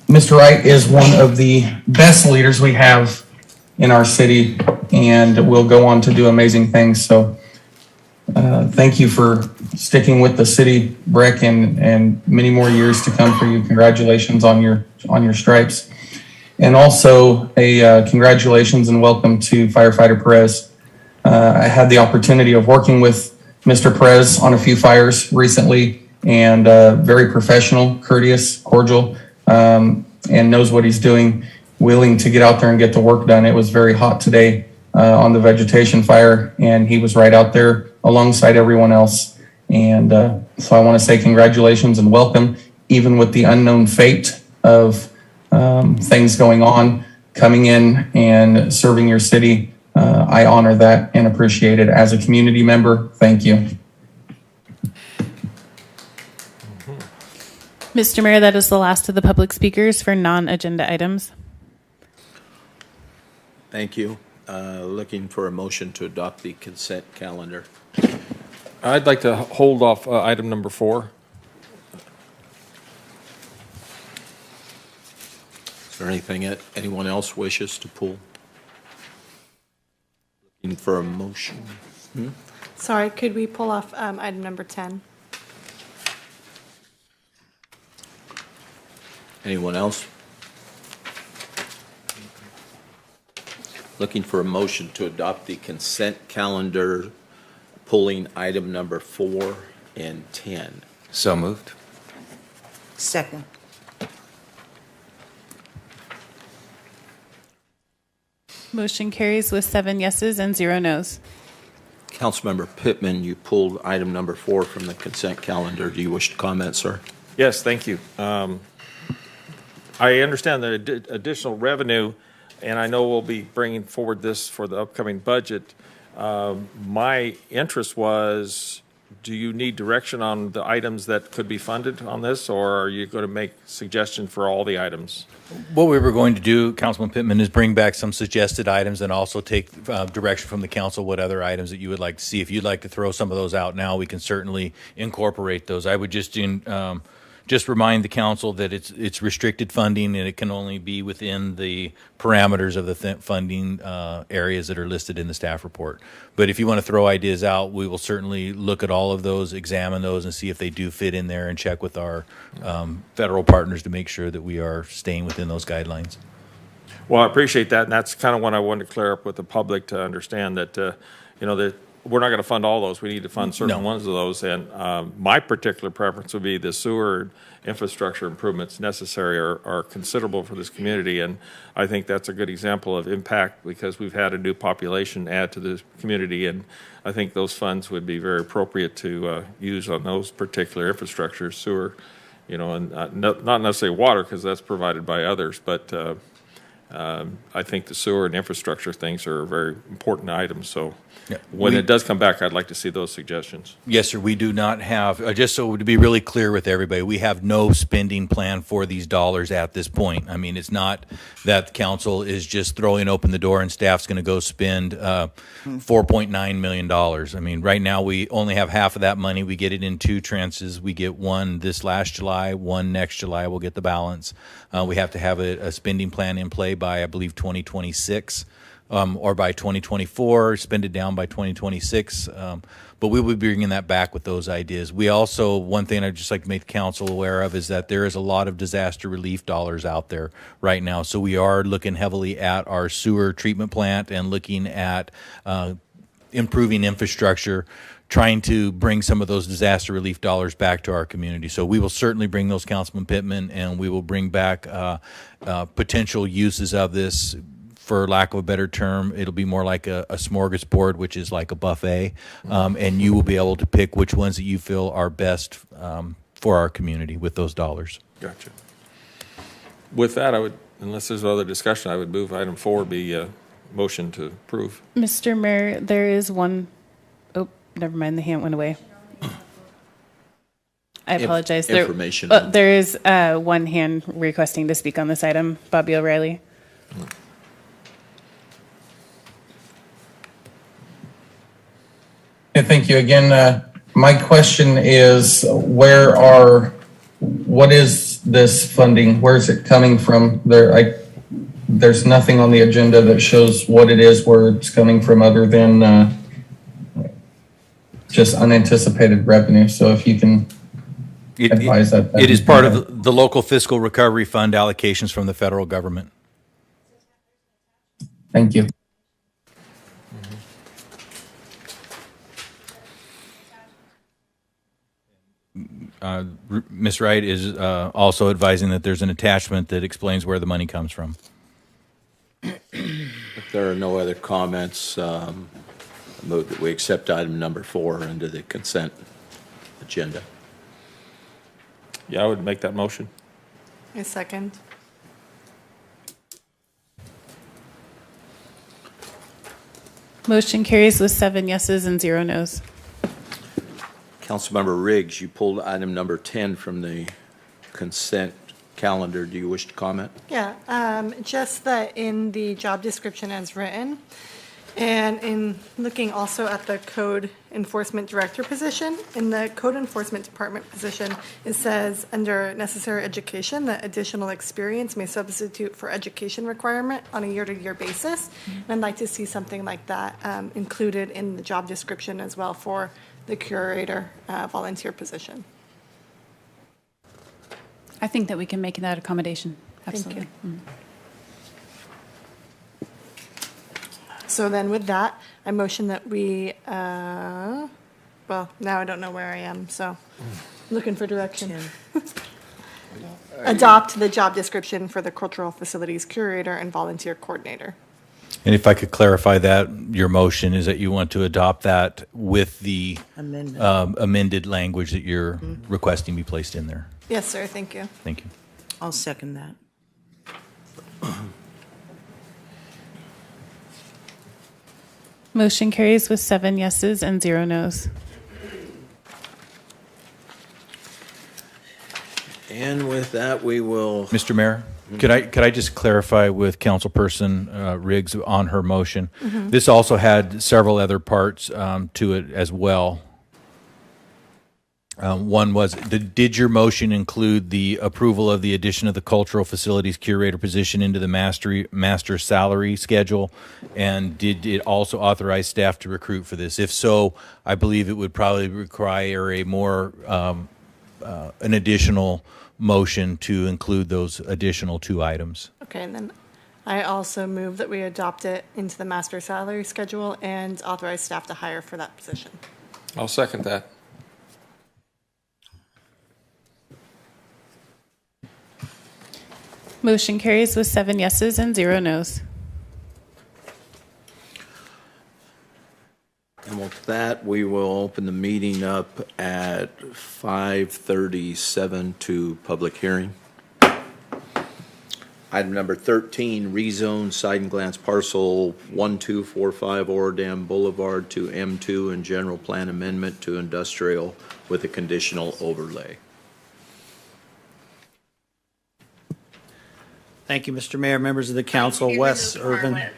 Mr. Wright is one of the best leaders we have in our city and will go on to do amazing things. So thank you for sticking with the city, Breck, and many more years to come for you. Congratulations on your stripes. And also a congratulations and welcome to Firefighter Perez. I had the opportunity of working with Mr. Perez on a few fires recently, and very professional, courteous, cordial, and knows what he's doing, willing to get out there and get the work done. It was very hot today on the vegetation fire, and he was right out there alongside everyone else. And so I want to say congratulations and welcome, even with the unknown fate of things going on, coming in and serving your city. I honor that and appreciate it as a community member. Thank you. Mr. Mayor, that is the last of the public speakers for non-agenda items. Thank you. Looking for a motion to adopt the consent calendar. I'd like to hold off item number 4. Is there anything anyone else wishes to pull? Looking for a motion. Sorry, could we pull off item number 10? Anyone else? Looking for a motion to adopt the consent calendar, pulling item number 4 and 10. So moved. Second. Motion carries with 7 yeses and 0 nos. Councilmember Pittman, you pulled item number 4 from the consent calendar. Do you wish to comment, sir? Yes, thank you. I understand the additional revenue, and I know we'll be bringing forward this for the upcoming budget. My interest was, do you need direction on the items that could be funded on this, or are you going to make suggestion for all the items? What we were going to do, Councilman Pittman, is bring back some suggested items and also take direction from the council what other items that you would like to see. If you'd like to throw some of those out now, we can certainly incorporate those. I would just just remind the council that it's restricted funding and it can only be within the parameters of the funding areas that are listed in the staff report. But if you want to throw ideas out, we will certainly look at all of those, examine those, and see if they do fit in there, and check with our federal partners to make sure that we are staying within those guidelines. Well, I appreciate that, and that's kind of what I wanted to clear up with the public to understand that, you know, that we're not going to fund all those. We need to fund certain ones of those, and my particular preference would be the sewer infrastructure improvements necessary are considerable for this community, and I think that's a good example of impact because we've had a new population add to the community, and I think those funds would be very appropriate to use on those particular infrastructures, sewer, you know, and not necessarily water because that's provided by others, but I think the sewer and infrastructure things are very important items. So when it does come back, I'd like to see those suggestions. Yes, sir. We do not have, just so to be really clear with everybody, we have no spending plan for these dollars at this point. I mean, it's not that the council is just throwing open the door and staff's going to go spend $4.9 million. I mean, right now we only have half of that money. We get it in 2 tranches. We get one this last July, one next July. We'll get the balance. We have to have a spending plan in play by, I believe, 2026. Or by 2024, spend it down by 2026. But we will be bringing that back with those ideas. We also, one thing I'd just like to make the council aware of is that there is a lot of disaster relief dollars out there right now. So we are looking heavily at our sewer treatment plant and looking at improving infrastructure, trying to bring some of those disaster relief dollars back to our community. So we will certainly bring those, Councilman Pittman, and we will bring back potential uses of this. For lack of a better term, it'll be more like a smorgasbord, which is like a buffet, and you will be able to pick which ones that you feel are best for our community with those dollars. Gotcha. With that, I would, unless there's other discussion, I would move item 4 be a motion to approve. Mr. Mayor, there is one, oh, never mind, the hand went away. I apologize. Information. There is one hand requesting to speak on this item, Bobby O'Reilly. Thank you again. My question is, what is this funding? Where is it coming from? There's nothing on the agenda that shows what it is, where it's coming from, other than just unanticipated revenue. So if you can advise that. It is part of the local fiscal recovery fund allocations from the federal government. Thank you. Ms. Wright is also advising that there's an attachment that explains where the money comes from. If there are no other comments, I move that we accept item number 4 into the consent agenda. Yeah, I would make that motion. A second. Motion carries with 7 yeses and 0 nos. Councilmember Riggs, you pulled item number 10 from the consent calendar. Do you wish to comment? Yeah, just that in the job description as written, and in looking also at the code enforcement director position, in the code enforcement department position, it says under necessary education that additional experience may substitute for education requirement on a year-to-year basis. And I'd like to see something like that included in the job description as well for the curator volunteer position. I think that we can make that accommodation. Absolutely. Thank you. So then with that, I motion that we, well, now I don't know where I am, so looking for direction. Adopt the job description for the cultural facilities curator and volunteer coordinator. And if I could clarify that, your motion is that you want to adopt that with the amended language that you're requesting be placed in there. Yes, sir. Thank you. Thank you. I'll second that. Motion carries with 7 yeses and 0 nos. And with that, we will. Mr. Mayor, could I just clarify with Councilperson Riggs on her motion? Mm-hmm. This also had several other parts to it as well. One was, did your motion include the approval of the addition of the cultural facilities curator position into the master salary schedule? And did it also authorize staff to recruit for this? If so, I believe it would probably require a more, an additional motion to include those additional 2 items. Okay, and then I also move that we adopt it into the master salary schedule and authorize staff to hire for that position. I'll second that. Motion carries with 7 yeses and 0 nos. And with that, we will open the meeting up at 5:37 to public hearing. Item number 13, rezone side and glance parcel 1245 Orodam Boulevard to M2 and general plan amendment to industrial with a conditional overlay. Thank you, Mr. Mayor, members of the council, Wes Irvin,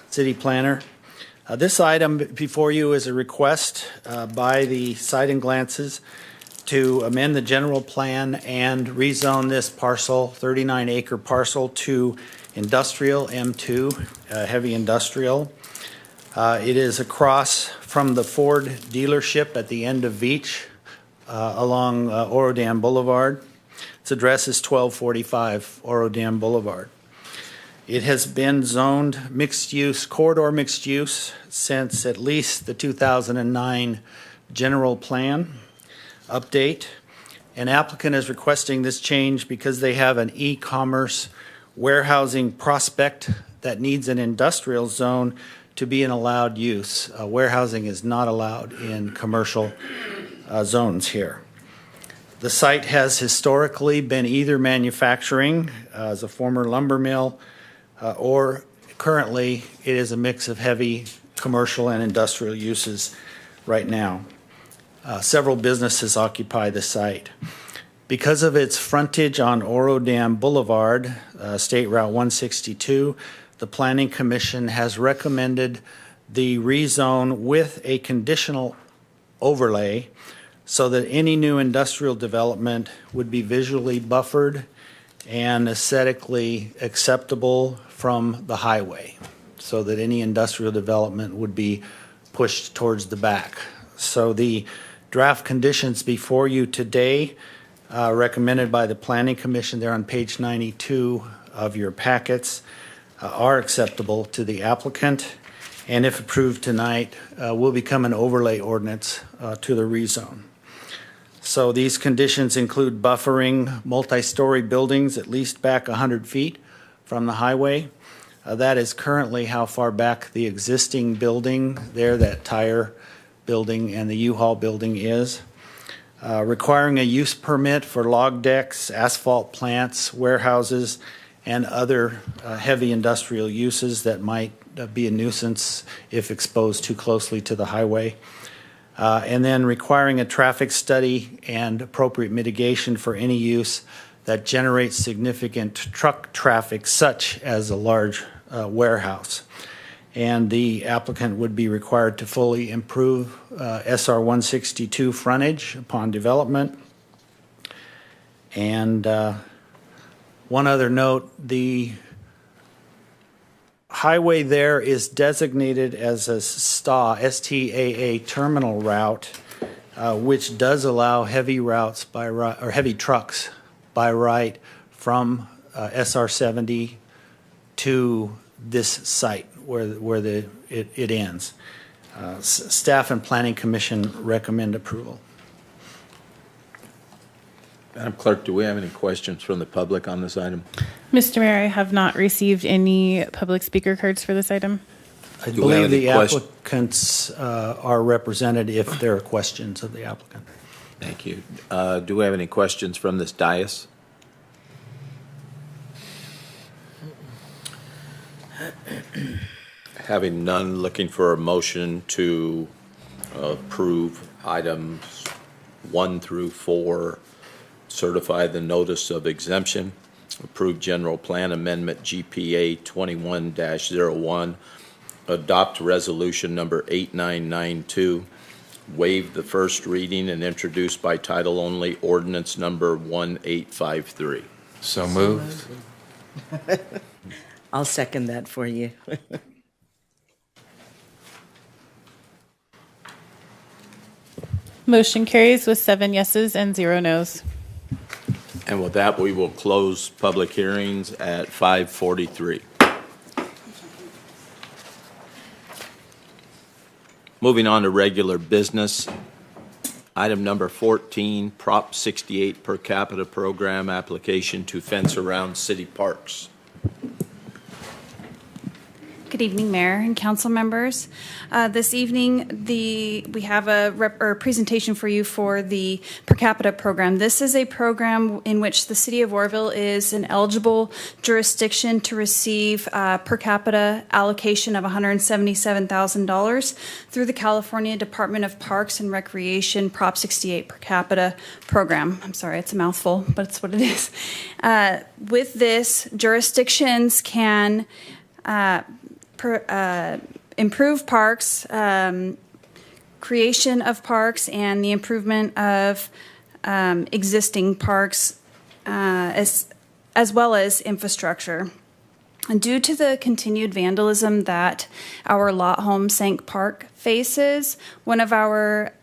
City Planner. This item before you is a request by the Side and Glances to amend the general plan and rezone this parcel, 39-acre parcel, to industrial M2, heavy industrial. It is across from the Ford dealership at the end of Beach along Orodam Boulevard. Its address is 1245 Orodam Boulevard. It has been zoned mixed use, corridor mixed use, since at least the 2009 general plan update. An applicant is requesting this change because they have an e-commerce warehousing prospect that needs an industrial zone to be an allowed use. Warehousing is not allowed in commercial zones here. The site has historically been either manufacturing as a former lumber mill or currently it is a mix of heavy commercial and industrial uses right now. Several businesses occupy the site. Because of its frontage on Orodam Boulevard, State Route 162, the Planning Commission has recommended the rezone with a conditional overlay so that any new industrial development would be visually buffered and aesthetically acceptable from the highway, so that any industrial development would be pushed towards the back. So the draft conditions before you today, recommended by the Planning Commission, they're on page 92 of your packets, are acceptable to the applicant, and if approved tonight, will become an overlay ordinance to the rezone. So these conditions include buffering multi-story buildings at least back 100 feet from the highway. That is currently how far back the existing building there, that tire building and the U-Haul building is. Requiring a use permit for log decks, asphalt plants, warehouses, and other heavy industrial uses that might be a nuisance if exposed too closely to the highway. And then requiring a traffic study and appropriate mitigation for any use that generates significant truck traffic, such as a large warehouse. And the applicant would be required to fully improve SR 162 frontage upon development. And one other note, the highway there is designated as a STAA terminal route, which does allow heavy routes by right, or heavy trucks by right from SR 70 to this site where it ends. Staff and Planning Commission recommend approval. Madam Clerk, do we have any questions from the public on this item? Mr. Mayor, I have not received any public speaker cards for this item. I believe the applicants are represented if there are questions of the applicant. Thank you. Do we have any questions from this dais? Having none, looking for a motion to approve items 1 through 4, certify the notice of exemption, approve general plan amendment GPA 21-01, adopt resolution number 8992, waive the first reading and introduce by title only ordinance number 1853. So moved. I'll second that for you. Motion carries with 7 yeses and 0 nos. And with that, we will close public hearings at 5:43. Moving on to regular business. Item number 14, Prop 68 per capita program application to fence around city parks. Good evening, Mayor and council members. This evening, we have a presentation for you for the per capita program. This is a program in which the city of Orville is an eligible jurisdiction to receive per capita allocation of $177,000 through the California Department of Parks and Recreation Prop 68 per capita program. I'm sorry, it's a mouthful, but it's what it is. With this, jurisdictions can improve parks, creation of parks, and the improvement of existing parks, as well as infrastructure. And due to the continued vandalism that our Lot Home Sank Park faces, one of our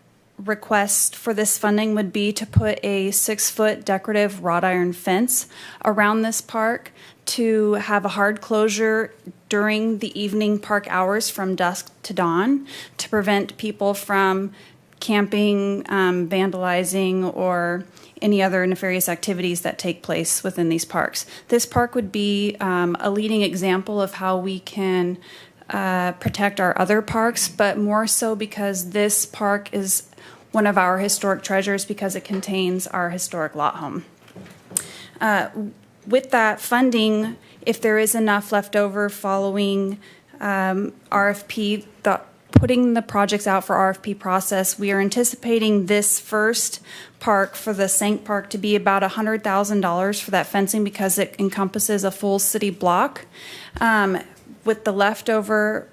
requests for this funding would be to put a 6-foot decorative wrought iron fence around this park to have a hard closure during the evening park hours from dusk to dawn to prevent people from camping, vandalizing, or any other nefarious activities that take place within these parks. This park would be a leading example of how we can protect our other parks, but more so because this park is one of our historic treasures because it contains our historic lot home. With that funding, if there is enough left over following RFP, putting the projects out for RFP process, we are anticipating this first park for the Sank Park to be about $100,000 for that fencing because it encompasses a full city block. With the leftover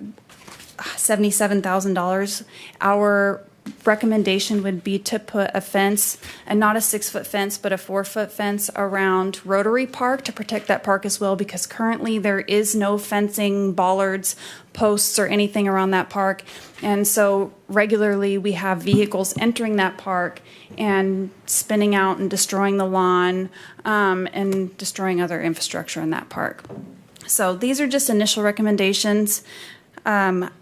$77,000, our recommendation would be to put a fence, and not a 6-foot fence, but a 4-foot fence around Rotary Park to protect that park as well, because currently there is no fencing, bollards, posts, or anything around that park. And so regularly we have vehicles entering that park and spinning out and destroying the lawn and destroying other infrastructure in that park. So these are just initial recommendations.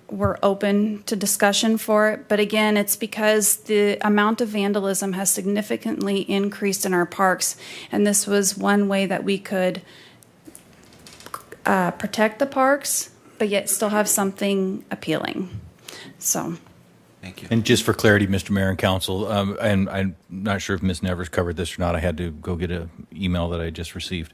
We're open to discussion for it, but again, it's because the amount of vandalism has significantly increased in our parks, and this was one way that we could protect the parks, but yet still have something appealing. So. Thank you. And just for clarity, Mr. Mayor and Council, and I'm not sure if Ms. Nevers covered this or not. I had to go get an email that I just received.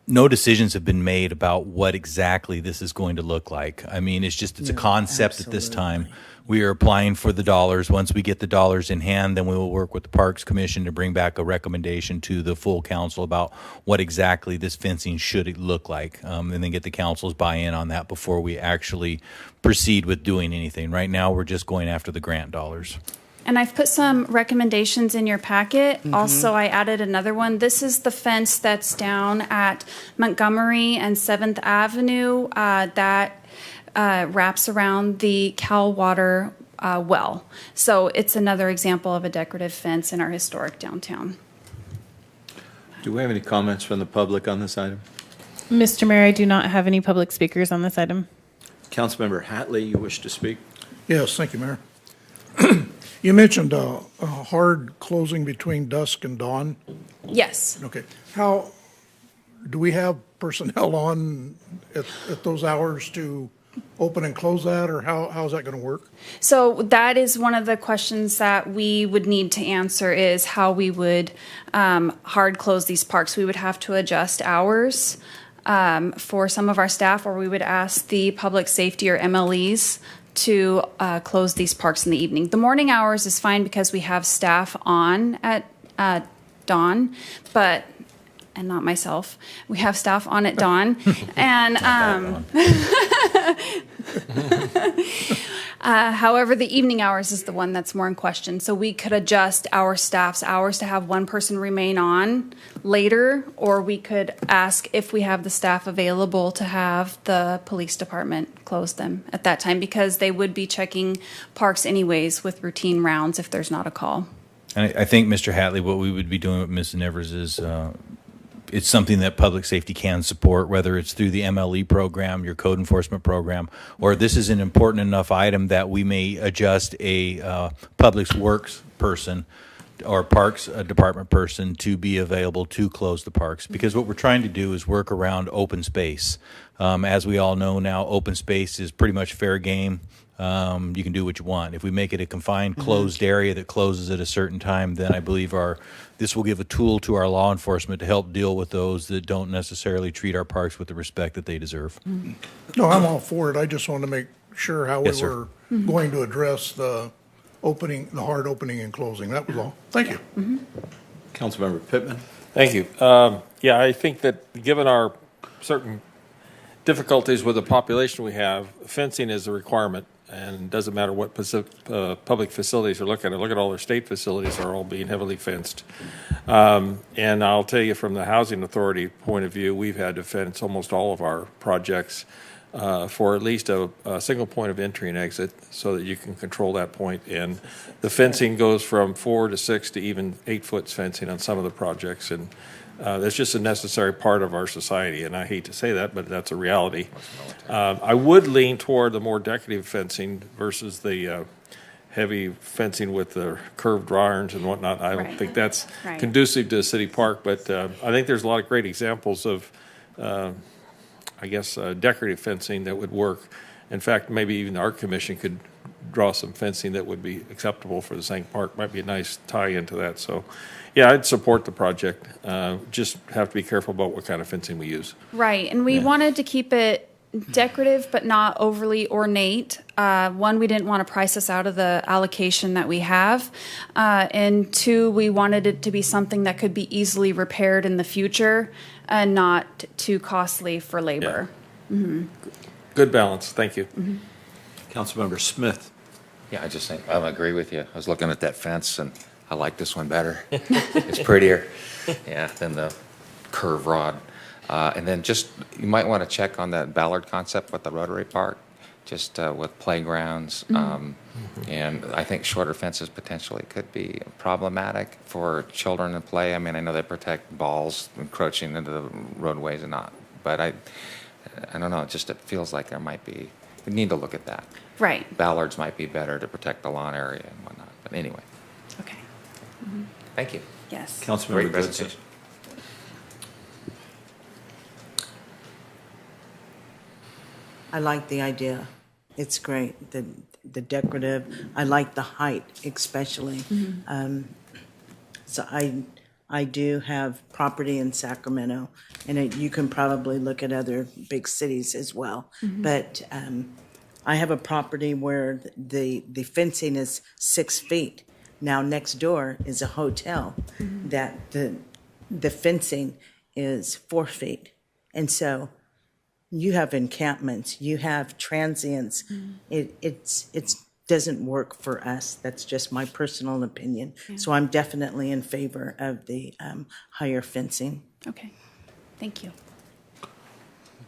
No decisions have been made about what exactly this is going to look like. I mean, it's a concept at this time. We are applying for the dollars. Once we get the dollars in hand, then we will work with the Parks Commission to bring back a recommendation to the full council about what exactly this fencing should look like, and then get the council's buy-in on that before we actually proceed with doing anything. Right now, we're just going after the grant dollars. And I've put some recommendations in your packet. Mm-hmm. Also, I added another one. This is the fence that's down at Montgomery and 7th Avenue that wraps around the Cal Water well. So it's another example of a decorative fence in our historic downtown. Do we have any comments from the public on this item? Mr. Mayor, I do not have any public speakers on this item. Councilmember Hatley, you wish to speak? Yes, thank you, Mayor. You mentioned a hard closing between dusk and dawn. Yes. Okay. How do we have personnel on at those hours to open and close that, or how's that going to work? So that is one of the questions that we would need to answer, is how we would hard close these parks. We would have to adjust hours for some of our staff, or we would ask the public safety or MLEs to close these parks in the evening. The morning hours is fine because we have staff on at dawn, and not myself. We have staff on at dawn. And However, the evening hours is the one that's more in question. So we could adjust our staff's hours to have one person remain on later, or we could ask if we have the staff available to have the police department close them at that time, because they would be checking parks anyways with routine rounds if there's not a call. And I think, Mr. Hatley, what we would be doing with Ms. Nevers is it's something that public safety can support, whether it's through the MLE program, your code enforcement program, or this is an important enough item that we may adjust a public works person or parks department person to be available to close the parks. Because what we're trying to do is work around open space. As we all know now, open space is pretty much fair game. You can do what you want. If we make it a confined, closed area that closes at a certain time, then I believe this will give a tool to our law enforcement to help deal with those that don't necessarily treat our parks with the respect that they deserve. No, I'm all for it. I just wanted to make sure how Yes, we sir. were going to address the hard opening and closing. That was all. Thank you. Councilmember Pittman. Thank you. Yeah, I think that given our certain difficulties with the population we have, fencing is a requirement, and it doesn't matter what public facilities you're looking at. Look at all their state facilities are all being heavily fenced. And I'll tell you, from the Housing Authority point of view, we've had to fence almost all of our projects for at least a single point of entry and exit, so that you can control that point. And the fencing goes from 4 to 6 to even 8 foot fencing on some of the projects, and that's just a necessary part of our society. And I hate to say that, but that's a reality. I would lean toward the more decorative fencing versus the heavy fencing with the curved irons and whatnot. I don't think that's conducive to a city park, but I think there's a lot of great examples of decorative fencing that would work. In fact, maybe even the Art Commission could draw some fencing that would be acceptable for the St. Park. Might be a nice tie into that. So, yeah, I'd support the project. Just have to be careful about what kind of fencing we use. Right, and we wanted to keep it decorative but not overly ornate. One, we didn't want to price us out of the allocation that we have. And two, we wanted it to be something that could be easily repaired in the future and not too costly for labor. Yeah. Good balance. Thank you. Councilmember Smith. Yeah, I just think, I agree with you. I was looking at that fence and I like this one better. It's prettier, than the curve rod. And then just, you might want to check on that Ballard concept with the Rotary Park, just with playgrounds. And I think shorter fences potentially could be problematic for children to play. I mean, I know they protect balls encroaching into the roadways and not, but I don't know, it feels like we need to look at that. Right. Ballards might be better to protect the lawn area and whatnot, but anyway. Okay. Thank you. Yes. Councilmember Great Goodson. presentation. I like the idea. It's great. The decorative. I like the height, especially. So I do have property in Sacramento, and you can probably look at other big cities as well. But I have a property where the fencing is 6 feet. Now next door is a hotel that the fencing is 4 feet, and so you have encampments, you have transients. It doesn't work for us. That's just my personal opinion. So I'm definitely in favor of the higher fencing. Okay. Thank you. Are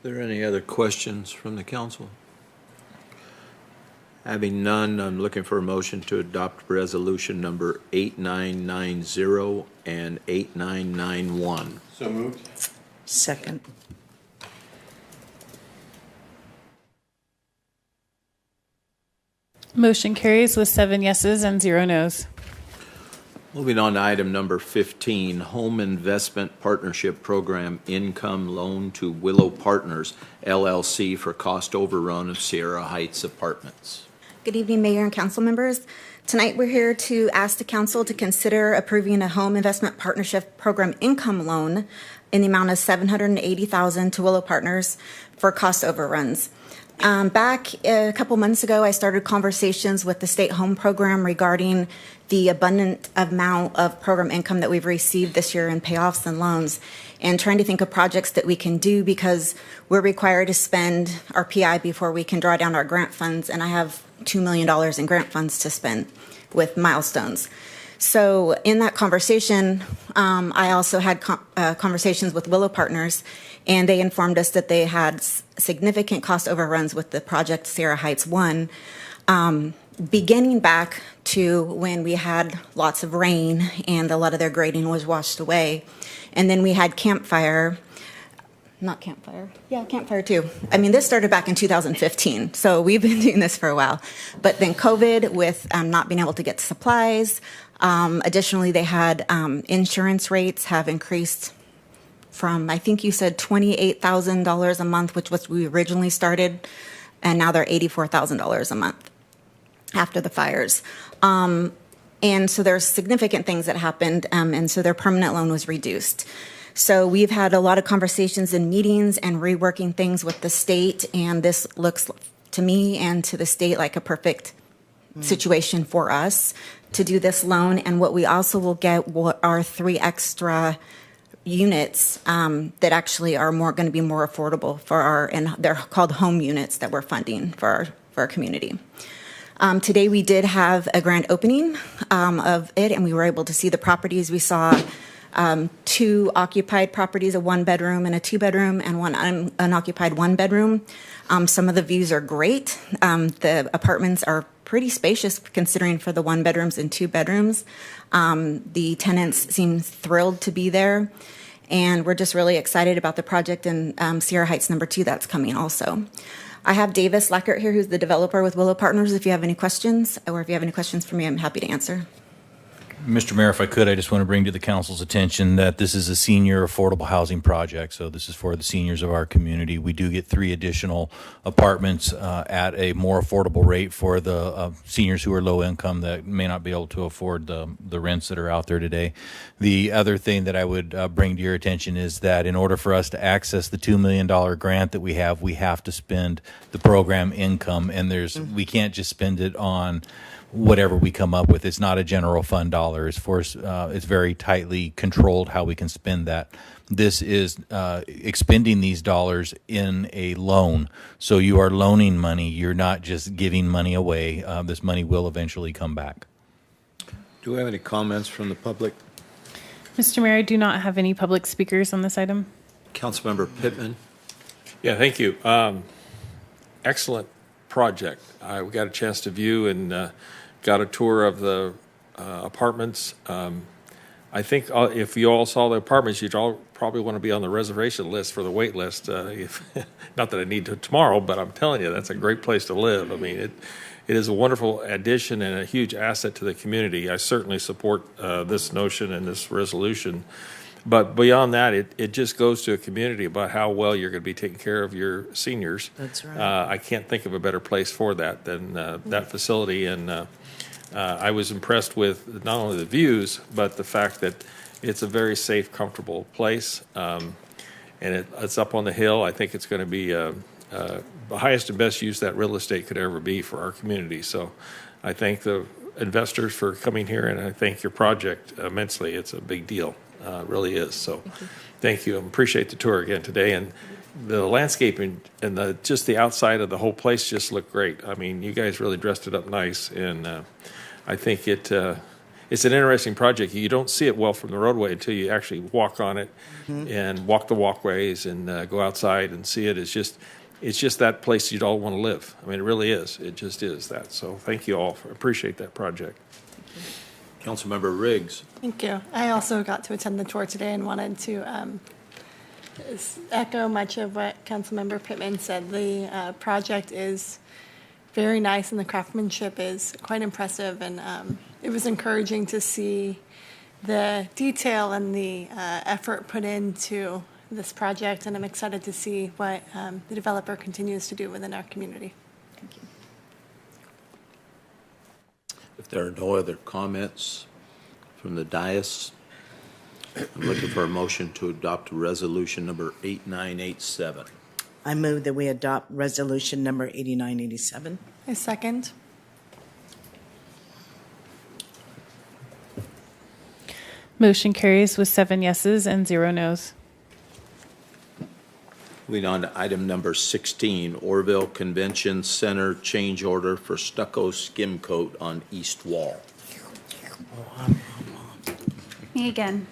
there any other questions from the council? Having none, I'm looking for a motion to adopt resolution number 8990 and 8991. So moved. Second. Motion carries with 7 yeses and 0 nos. Moving on to item number 15, Home Investment Partnership Program Income Loan to Willow Partners, LLC for cost overrun of Sierra Heights Apartments. Good evening, Mayor and council members. Tonight we're here to ask the council to consider approving a Home Investment Partnership Program Income Loan in the amount of $780,000 to Willow Partners for cost overruns. Back a couple months ago, I started conversations with the state home program regarding the abundant amount of program income that we've received this year in payoffs and loans, and trying to think of projects that we can do because we're required to spend our PI before we can draw down our grant funds. And I have $2 million in grant funds to spend with milestones. So in that conversation, I also had conversations with Willow Partners, and they informed us that they had significant cost overruns with the project Sierra Heights 1, beginning back to when we had lots of rain and a lot of their grading was washed away. And then we had Campfire 2. I mean, this started back in 2015, so we've been doing this for a while. But then COVID with not being able to get supplies. Additionally, they had insurance rates have increased from, I think you said $28,000 a month, which was we originally started, and now they're $84,000 a month after the fires. And so there's significant things that happened, and so their permanent loan was reduced. So we've had a lot of conversations and meetings and reworking things with the state, and this looks to me and to the state like a perfect situation for us to do this loan. And what we also will get are 3 extra units that actually are going to be more affordable for and they're called home units that we're funding for our community. Today we did have a grand opening of it, and we were able to see the properties. We saw 2 occupied properties, a 1-bedroom and a 2-bedroom, and 1 unoccupied 1-bedroom. Some of the views are great. The apartments are pretty spacious considering for the 1-bedrooms and 2-bedrooms. The tenants seem thrilled to be there, and we're just really excited about the project in Sierra Heights number 2 that's coming also. I have Davis Lackert here, who's the developer with Willow Partners. If you have any questions, or if you have any questions for me, I'm happy to answer. Mr. Mayor, if I could, I just want to bring to the council's attention that this is a senior affordable housing project. So this is for the seniors of our community. We do get 3 additional apartments at a more affordable rate for the seniors who are low income that may not be able to afford the rents that are out there today. The other thing that I would bring to your attention is that in order for us to access the $2 million grant that we have to spend the program income, and we can't just spend it on whatever we come up with. It's not a general fund dollar. It's very tightly controlled how we can spend that. This is expending these dollars in a loan. So you are loaning money. You're not just giving money away. This money will eventually come back. Do we have any comments from the public? Mr. Mayor, I do not have any public speakers on this item. Councilmember Pittman. Yeah, thank you. Excellent project. We got a chance to view and got a tour of the apartments. I think if you all saw the apartments, you'd all probably want to be on the reservation list for the wait list. Not that I need to tomorrow, but I'm telling you, that's a great place to live. I mean, it is a wonderful addition and a huge asset to the community. I certainly support this notion and this resolution. But beyond that, it just goes to a community about how well you're going to be taking care of your seniors. That's right. I can't think of a better place for that than that facility. And I was impressed with not only the views, but the fact that it's a very safe, comfortable place. And it's up on the hill. I think it's going to be the highest and best use that real estate could ever be for our community. So I thank the investors for coming here, and I thank your project immensely. It's a big deal. It really is. So thank you. I appreciate the tour again today. And the landscaping and just the outside of the whole place just looked great. I mean, you guys really dressed it up nice. And I think it's an interesting project. You don't see it well from the roadway until you actually walk on it and walk the walkways and go outside and see it. It's just that place you'd all want to live. I mean, it really is. It just is that. So thank you all. Appreciate that project. Councilmember Riggs. Thank you. I also got to attend the tour today and wanted to echo much of what Councilmember Pittman said. The project is very nice and the craftsmanship is quite impressive, and it was encouraging to see the detail and the effort put into this project, and I'm excited to see what the developer continues to do within our community. Thank you. If there are no other comments from the dais, I'm looking for a motion to adopt resolution number 8987. I move that we adopt resolution number 8987. I second. Motion carries with 7 yeses and 0 noes. Moving on to item number 16, Orville Convention Center change order for stucco skim coat on east wall. Me again.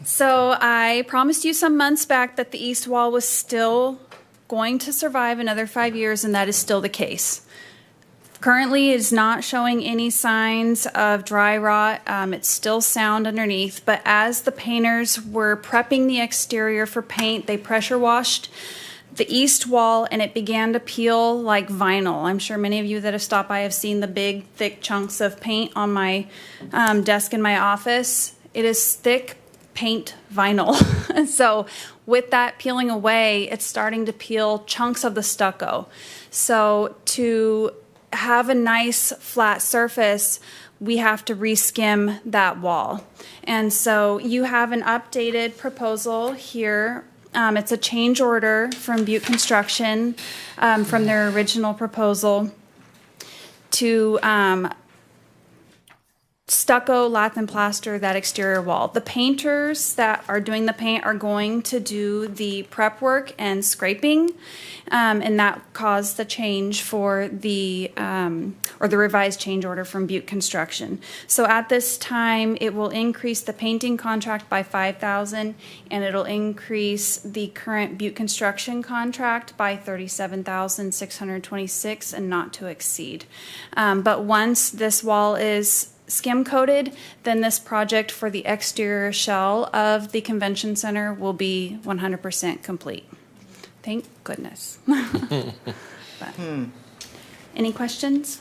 So I promised you some months back that the east wall was still going to survive another 5 years, and that is still the case. Currently, it's not showing any signs of dry rot. It's still sound underneath, but as the painters were prepping the exterior for paint, they pressure washed the east wall and it began to peel like vinyl. I'm sure many of you that have stopped by have seen the big, thick chunks of paint on my desk in my office. It is thick paint vinyl. So with that peeling away, it's starting to peel chunks of the stucco. So to have a nice flat surface, we have to reskim that wall. And so you have an updated proposal here. It's a change order from Butte Construction from their original proposal to stucco, lath, and plaster that exterior wall. The painters that are doing the paint are going to do the prep work and scraping, and that caused the change for the revised change order from Butte Construction. So at this time, it will increase the painting contract by $5,000, and it'll increase the current Butte Construction contract by $37,626, and not to exceed. But once this wall is skim coated, then this project for the exterior shell of the convention center will be 100% complete. Thank goodness. But, any questions?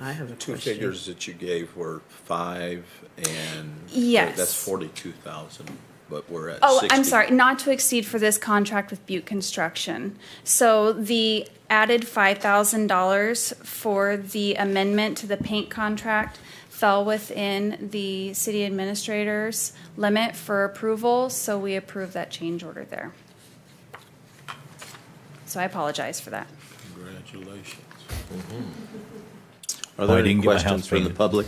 I have two figures that you gave were 5 and Yes. that's 42,000, but we're at 60. I'm sorry, not to exceed for this contract with Butte Construction. So the added $5,000 for the amendment to the paint contract fell within the city administrator's limit for approval, so we approved that change order there. So I apologize for that. Congratulations. Are there any questions from the public?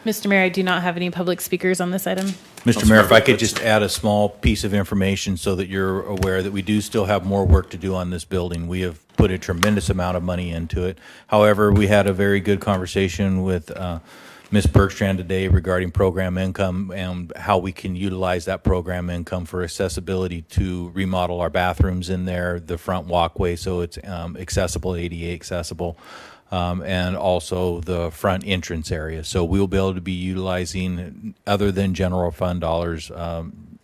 Mr. Mayor, I do not have any public speakers on this item. Mr. Mayor, if I could just add a small piece of information so that you're aware that we do still have more work to do on this building. We have put a tremendous amount of money into it. However, we had a very good conversation with Ms. Bergstrand today regarding program income and how we can utilize that program income for accessibility to remodel our bathrooms in there, the front walkway so it's accessible, ADA accessible. And also the front entrance area. So we'll be able to be utilizing, other than general fund dollars,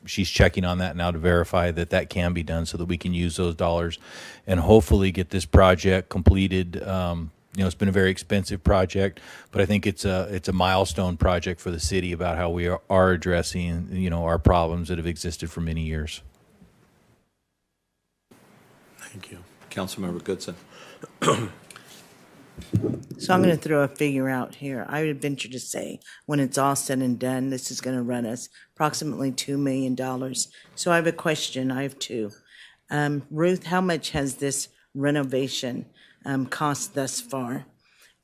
she's checking on that now to verify that that can be done so that we can use those dollars and hopefully get this project completed. It's been a very expensive project, but I think it's a milestone project for the city about how we are addressing, our problems that have existed for many years. Thank you. Councilmember Goodson. So I'm going to throw a figure out here. I would venture to say, when it's all said and done, this is going to run us approximately $2 million. So I have a question. I have two. Ruth, how much has this renovation cost thus far?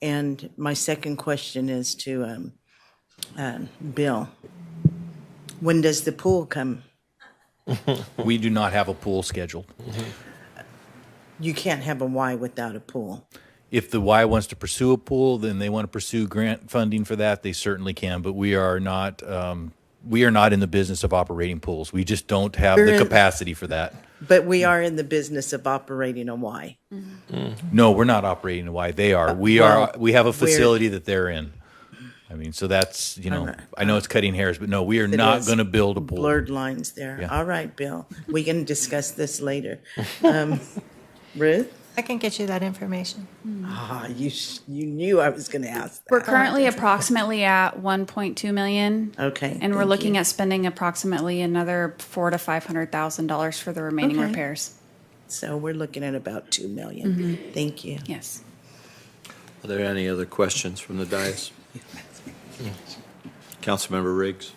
And my second question is to Bill. When does the pool come? We do not have a pool scheduled. You can't have a Y without a pool. If the Y wants to pursue a pool, then they want to pursue grant funding for that. They certainly can, but we are not in the business of operating pools. We just don't have the capacity for that. But we are in the business of operating a Y. No, we're not operating a Y. They are. We have a facility that they're in. I mean, so that's, I know it's cutting hairs, but no, we are not going to build a pool. Blurred lines there. Yeah. All right, Bill. We can discuss this later. Ruth? I can get you that information. You knew I was going to ask that. We're currently approximately at 1.2 million. Okay. And we're looking at spending approximately another $400,000 to $500,000 for the remaining repairs. So we're looking at about $2 million. Thank you. Yes. Are there any other questions from the dais? Councilmember Riggs.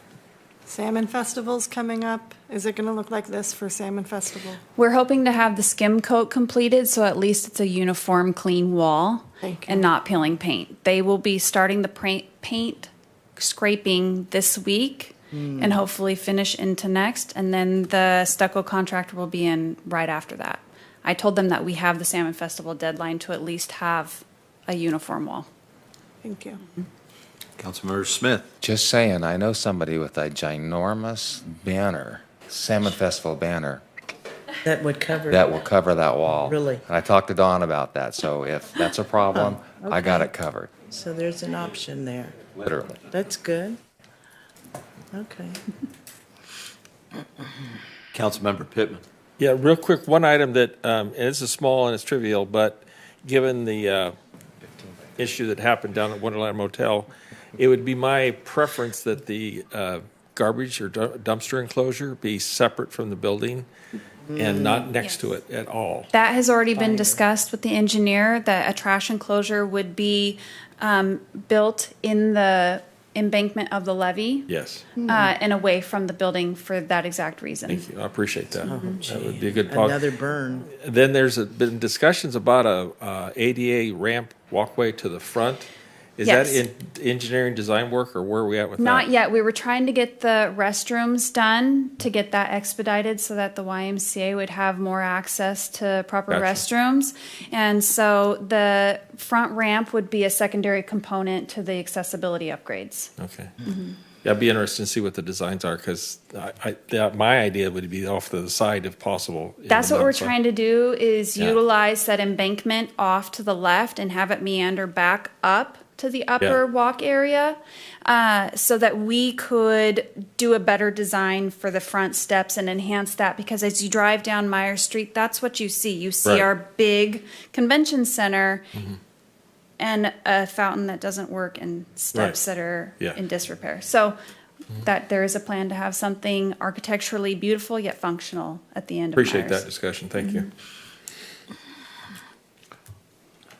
Salmon Festival's coming up. Is it going to look like this for Salmon Festival? We're hoping to have the skim coat completed, so at least it's a uniform, clean wall and not peeling paint. They will be starting the paint scraping this week, and hopefully finish into next. And then the stucco contractor will be in right after that. I told them that we have the Salmon Festival deadline to at least have a uniform wall. Thank you. Councilmember Smith. Just saying, I know somebody with a ginormous banner, Salmon Festival banner, That would cover. that will cover that wall. Really? And I talked to Dawn about that, so if that's a problem, Oh, I got okay. it covered, So there's an option there. literally. That's good. Okay. Councilmember Pittman. Yeah, real quick, one item that, and this is small and it's trivial, but given the issue that happened down at Wonderland Motel, it would be my preference that the garbage or dumpster enclosure be separate from the building and not next to it at all. That has already been discussed with the engineer, that a trash enclosure would be built in the embankment of the levee. Yes. And away from the building for that exact reason. Thank you. I appreciate that. Oh, That would gee. be a good Another burn. Then there's been discussions about a ADA ramp walkway to the front. Is Yes. that in engineering design work, or where are we at with Not that? yet. We were trying to get the restrooms done to get that expedited so that the YMCA would have more access to proper Gotcha. restrooms. And so the front ramp would be a secondary component to the accessibility upgrades. Okay. Yeah, I'd be interested to see what the designs are, because my idea would be off to the side if possible. That's what we're trying to do, is Yeah. utilize that embankment off to the left and have it meander back up to the upper walk area, so that we could do a better design for the front steps and enhance that, because as you drive down Meyer Street, that's what you see. You see Right. our big convention center and a fountain that doesn't work and steps Right. that are Yeah. in disrepair. So that there is a plan to have something architecturally beautiful yet functional at the end Appreciate of Myers. that discussion. Thank you.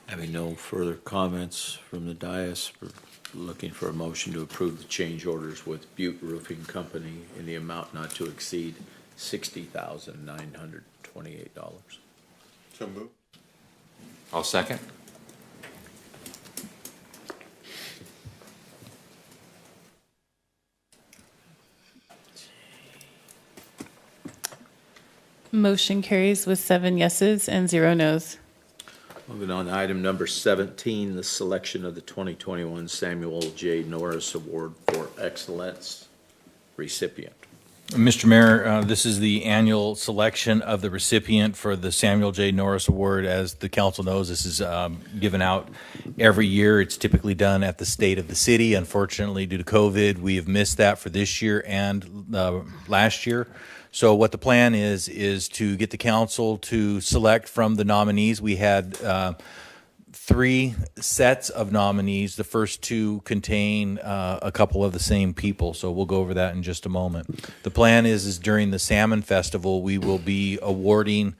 Having no further comments from the dais, we're looking for a motion to approve the change orders with Butte Roofing Company in the amount not to exceed $60,928. So move. I'll second. Motion carries with 7 yeses and 0 nos. Moving on to item number 17, the selection of the 2021 Samuel J. Norris Award for Excellence recipient. Mr. Mayor, this is the annual selection of the recipient for the Samuel J. Norris Award. As the council knows, this is given out every year. It's typically done at the state of the city. Unfortunately, due to COVID, we have missed that for this year and last year. So what the plan is to get the council to select from the nominees. We had 3 sets of nominees. The first 2 contain a couple of the same people, so we'll go over that in just a moment. The plan is during the Salmon Festival, we will be awarding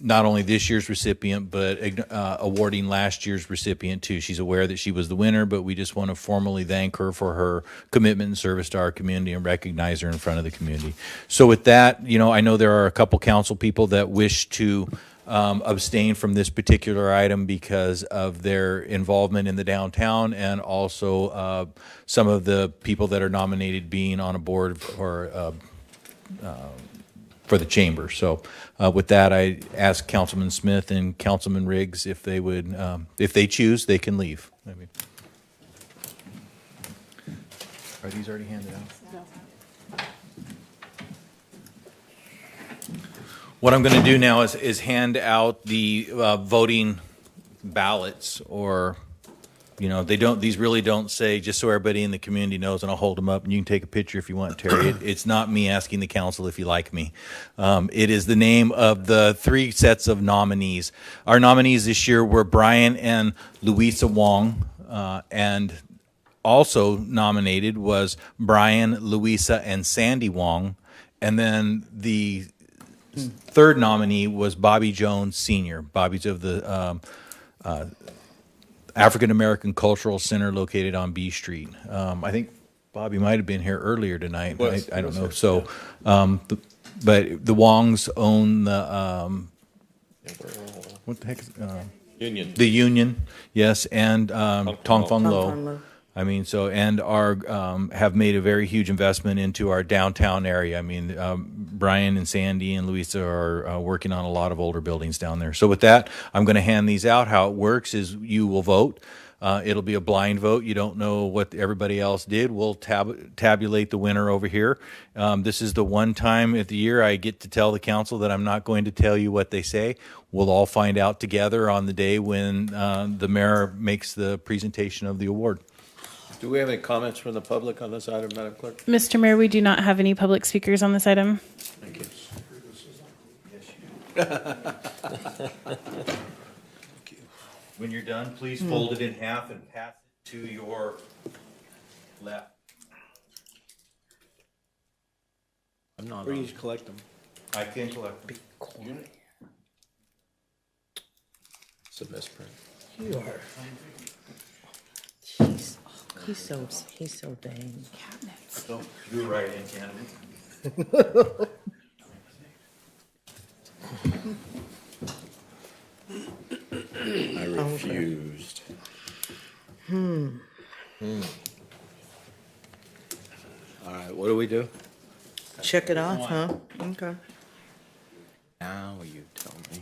not only this year's recipient, but awarding last year's recipient too. She's aware that she was the winner, but we just want to formally thank her for her commitment and service to our community and recognize her in front of the community. So with that, I know there are a couple council people that wish to abstain from this particular item because of their involvement in the downtown, and also some of the people that are nominated being on a board or for the chamber. So with that, I ask Councilman Smith and Councilman Riggs if they would, if they choose, they can leave. Are these already handed out? What I'm going to do now is hand out the voting ballots, or these really don't say, just so everybody in the community knows, and I'll hold them up and you can take a picture if you want, Terry. It's not me asking the council if you like me. It is the name of the 3 sets of nominees. Our nominees this year were Brian and Louisa Wong, and also nominated was Brian, Louisa, and Sandy Wong. And then the 3rd nominee was Bobby Jones Sr. Bobby's of the African American Cultural Center located on B Street. I think Bobby might have been here earlier tonight. I don't know. So, but the Wongs own the what the heck is Union. The Union, yes, and Tong Fun Lo. I mean, so, and have made a very huge investment into our downtown area. I mean, Brian and Sandy and Louisa are working on a lot of older buildings down there. So with that, I'm going to hand these out. How it works is you will vote. It'll be a blind vote. You don't know what everybody else did. We'll tabulate the winner over here. This is the one time of the year I get to tell the council that I'm not going to tell you what they say. We'll all find out together on the day when the mayor makes the presentation of the award. Do we have any comments from the public on this item, Madam Clerk? Mr. Mayor, we do not have any public speakers on this item. Thank you. When you're done, please fold it in half and pass it to your left. I'm not. Or you just collect them. I can collect them. It's a misprint. You are. He's so dang. Don't do right in candidate. I refused. All right, what do we do? Check it off, huh? Okay. Now you tell me.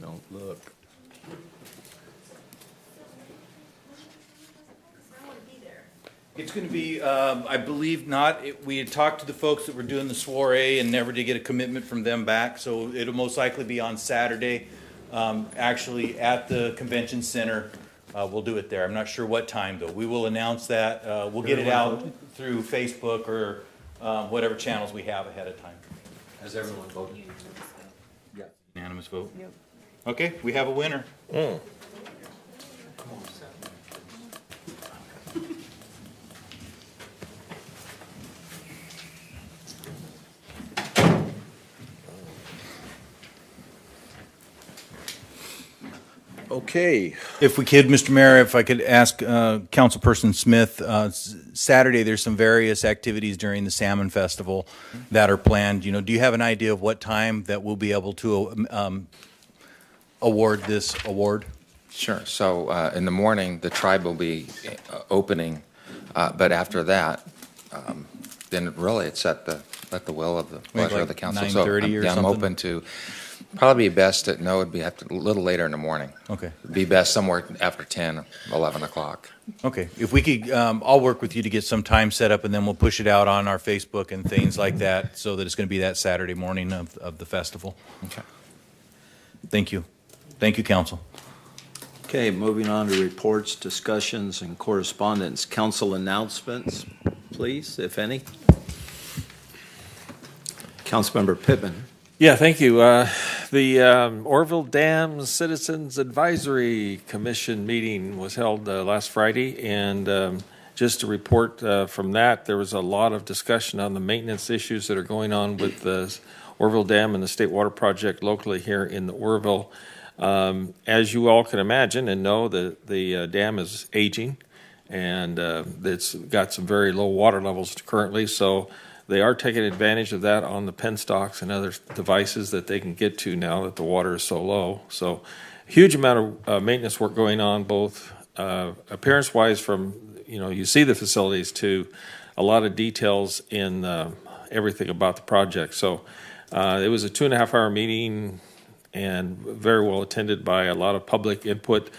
Don't look. It's going to be, I believe not. We had talked to the folks that were doing the soiree and never did get a commitment from them back. So it'll most likely be on Saturday, actually at the convention center. We'll do it there. I'm not sure what time though. We will announce that. We'll get it out through Facebook or whatever channels we have ahead of time. Has everyone voted? Yeah. Unanimous vote? Yep. Okay, we have a winner. Okay. If we could, Mr. Mayor, if I could ask Councilperson Smith, Saturday there's some various activities during the Salmon Festival that are planned. You know, do you have an idea of what time that we'll be able to award this award? Sure. So in the morning, the tribe will be opening, but after that, then really it's at the will of the pleasure of the council. 9:30 or I'm something? open to. Probably be best at, no, it'd be a little later in the morning. Okay. It'd be best somewhere after 10, 11 o'clock. Okay. If we could, I'll work with you to get some time set up, and then we'll push it out on our Facebook and things like that, so that it's going to be that Saturday morning of the festival. Okay. Thank you. Thank you, council. Okay, moving on to reports, discussions, and correspondence. Council announcements, please, if any. Councilmember Pittman. Yeah, thank you. The Orville Dam Citizens Advisory Commission meeting was held last Friday, and just to report from that, there was a lot of discussion on the maintenance issues that are going on with the Orville Dam and the State Water Project locally here in the Orville. As you all can imagine and know, the dam is aging, and it's got some very low water levels currently, so they are taking advantage of that on the penstocks and other devices that they can get to now that the water is so low. So huge amount of maintenance work going on, both appearance-wise from, you see the facilities, to a lot of details in everything about the project. So it was a 2.5-hour meeting and very well attended by a lot of public input,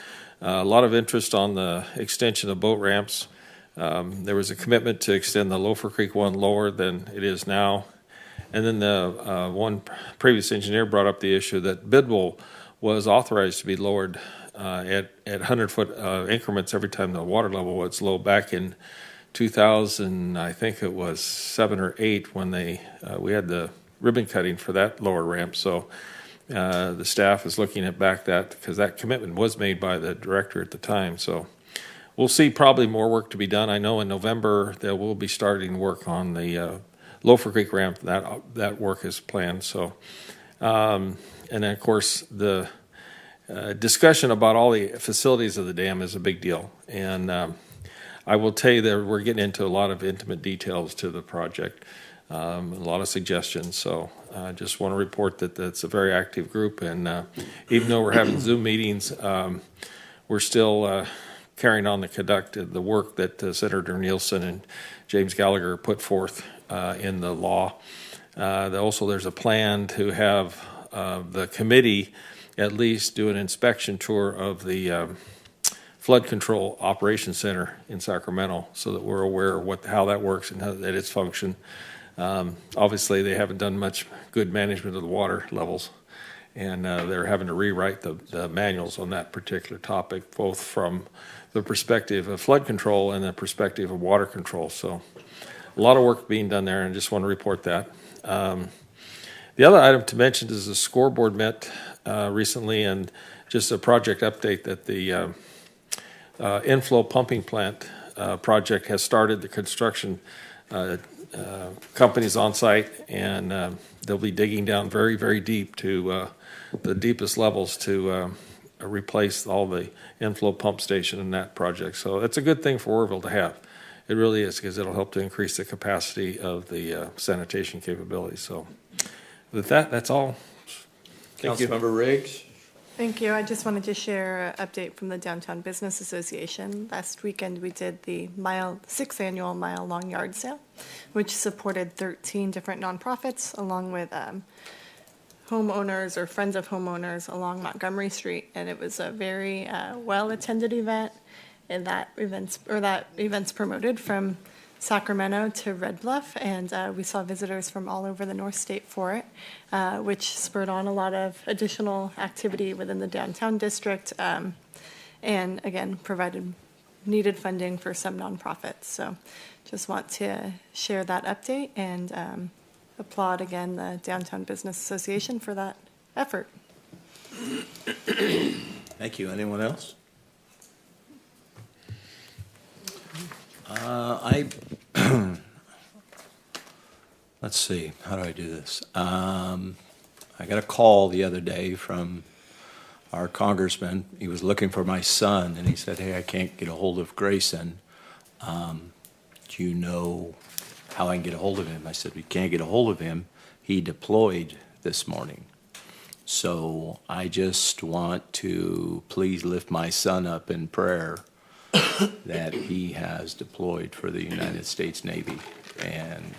a lot of interest on the extension of boat ramps. There was a commitment to extend the Loafer Creek one lower than it is now. And then the one previous engineer brought up the issue that Bidwell was authorized to be lowered at 100-foot increments every time the water level was low. Back in 2000, I think it was 7 or 8, when we had the ribbon cutting for that lower ramp. So the staff is looking at back that, because that commitment was made by the director at the time. So we'll see probably more work to be done. I know in November there will be starting work on the Loafer Creek ramp. That work is planned. So, and then of course the discussion about all the facilities of the dam is a big deal. And I will tell you that we're getting into a lot of intimate details to the project, a lot of suggestions. So I just want to report that that's a very active group. And even though we're having Zoom meetings, we're still carrying on the work that Senator Nielsen and James Gallagher put forth in the law. Also, there's a plan to have the committee at least do an inspection tour of the Flood Control Operations Center in Sacramento, so that we're aware of how that works and how that its function. Obviously, they haven't done much good management of the water levels, and they're having to rewrite the manuals on that particular topic, both from the perspective of flood control and the perspective of water control. So a lot of work being done there, and just want to report that. The other item to mention is the scoreboard met recently, and just a project update that the inflow pumping plant project has started. The construction company's on site, and they'll be digging down very, very deep to the deepest levels to replace all the inflow pump station in that project. So it's a good thing for Orville to have. It really is, because it'll help to increase the capacity of the sanitation capabilities. So with that, that's all. Thank you. Councilmember Riggs. Thank you. I just wanted to share an update from the Downtown Business Association. Last weekend, we did the 6th annual mile-long yard sale, which supported 13 different nonprofits, along with homeowners or friends of homeowners along Montgomery Street. And it was a very well-attended event, and that event's promoted from Sacramento to Red Bluff, and we saw visitors from all over the North State for it, which spurred on a lot of additional activity within the downtown district, and again, provided needed funding for some nonprofits. So just want to share that update and applaud again the Downtown Business Association for that effort. Thank you. Anyone else? Let's see, how do I do this? I got a call the other day from our congressman. He was looking for my son, and he said, hey, I can't get a hold of Grayson. Do you know how I can get a hold of him? I said, we can't get a hold of him. He deployed this morning. So I just want to please lift my son up in prayer that he has deployed for the United States Navy. And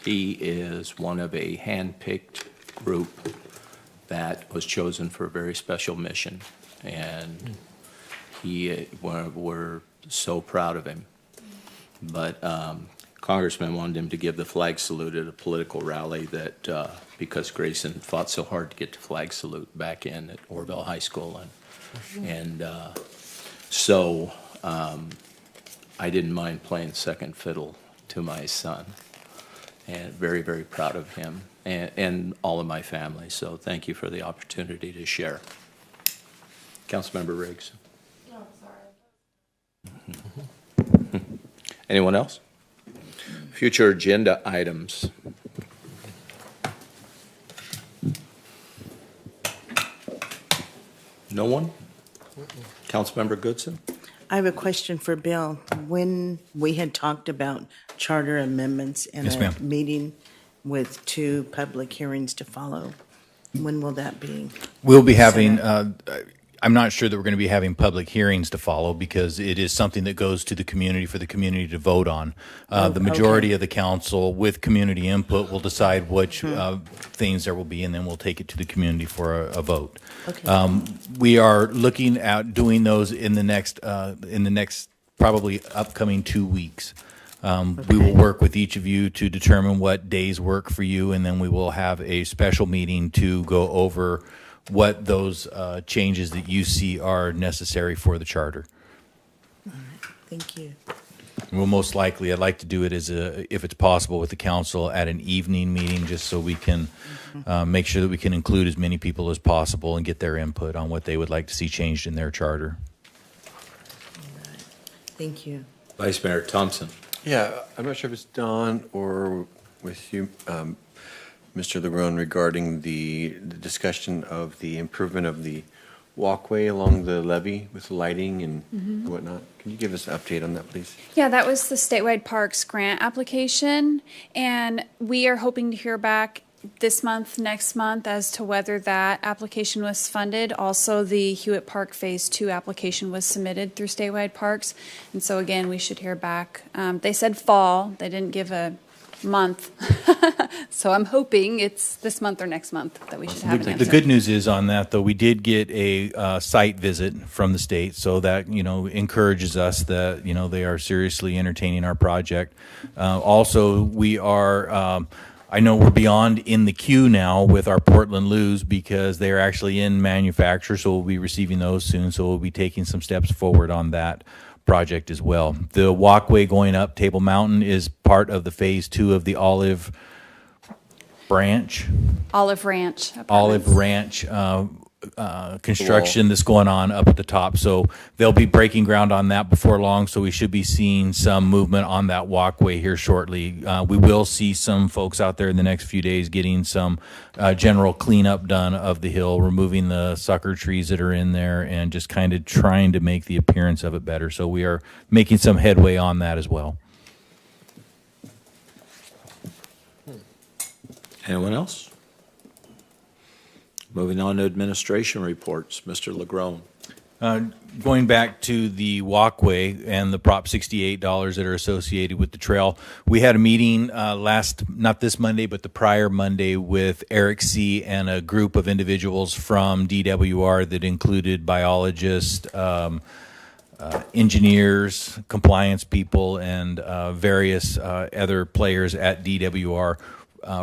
he is one of a hand-picked group that was chosen for a very special mission. And we're so proud of him. But Congressman wanted him to give the flag salute at a political rally that because Grayson fought so hard to get to flag salute back in at Orville High School. And so I didn't mind playing second fiddle to my son, and very, very proud of him and all of my family. So thank you for the opportunity to share. Councilmember Riggs. Oh, sorry. Anyone else? Future agenda items. No one? Councilmember Goodson? I have a question for Bill. When we had talked about charter amendments and Yes, ma'am. meeting with 2 public hearings to follow, when will that be? We'll be having, I'm not sure that we're going to be having public hearings to follow, because it is something that goes to the community for the community to vote on. The majority of the council, with community input, will decide which things there will be, and then we'll take it to the community for a vote. Okay. We are looking at doing those in the next probably upcoming 2 weeks. We will work with each of you to determine what days work for you, and then we will have a special meeting to go over what those changes that you see are necessary for the charter. All right. Thank you. We'll most likely, I'd like to do it as if it's possible, with the council at an evening meeting, just so we can make sure that we can include as many people as possible and get their input on what they would like to see changed in their charter. Thank you. Vice Mayor Thompson. Yeah, I'm not sure if it's Don or with you, Mr. Legrone, regarding the discussion of the improvement of the walkway along the levee with the lighting and whatnot. Can you give us an update on that, please? Yeah, that was the Statewide Parks grant application, and we are hoping to hear back this month, next month, as to whether that application was funded. Also, the Hewitt Park Phase 2 application was submitted through Statewide Parks. And so again, we should hear back. They said fall. They didn't give a month. So I'm hoping it's this month or next month that we should have an answer. The good news is on that, though, we did get a site visit from the state, so that, encourages us that, they are seriously entertaining our project. Also, we are, I know we're beyond in the queue now with our Portland Loos because they are actually in manufacture, so we'll be receiving those soon, so we'll be taking some steps forward on that project as well. The walkway going up Table Mountain is part of the Phase 2 of the Olive Ranch construction that's going on up at the top. So they'll be breaking ground on that before long, so we should be seeing some movement on that walkway here shortly. We will see some folks out there in the next few days getting some general cleanup done of the hill, removing the sucker trees that are in there and just kind of trying to make the appearance of it better. So we are making some headway on that as well. Anyone else? Moving on to administration reports. Mr. Legrone. Going back to the walkway and the Prop 68 dollars that are associated with the trail, we had a meeting not this Monday, but the prior Monday with Eric C. and a group of individuals from DWR that included biologists, engineers, compliance people, and various other players at DWR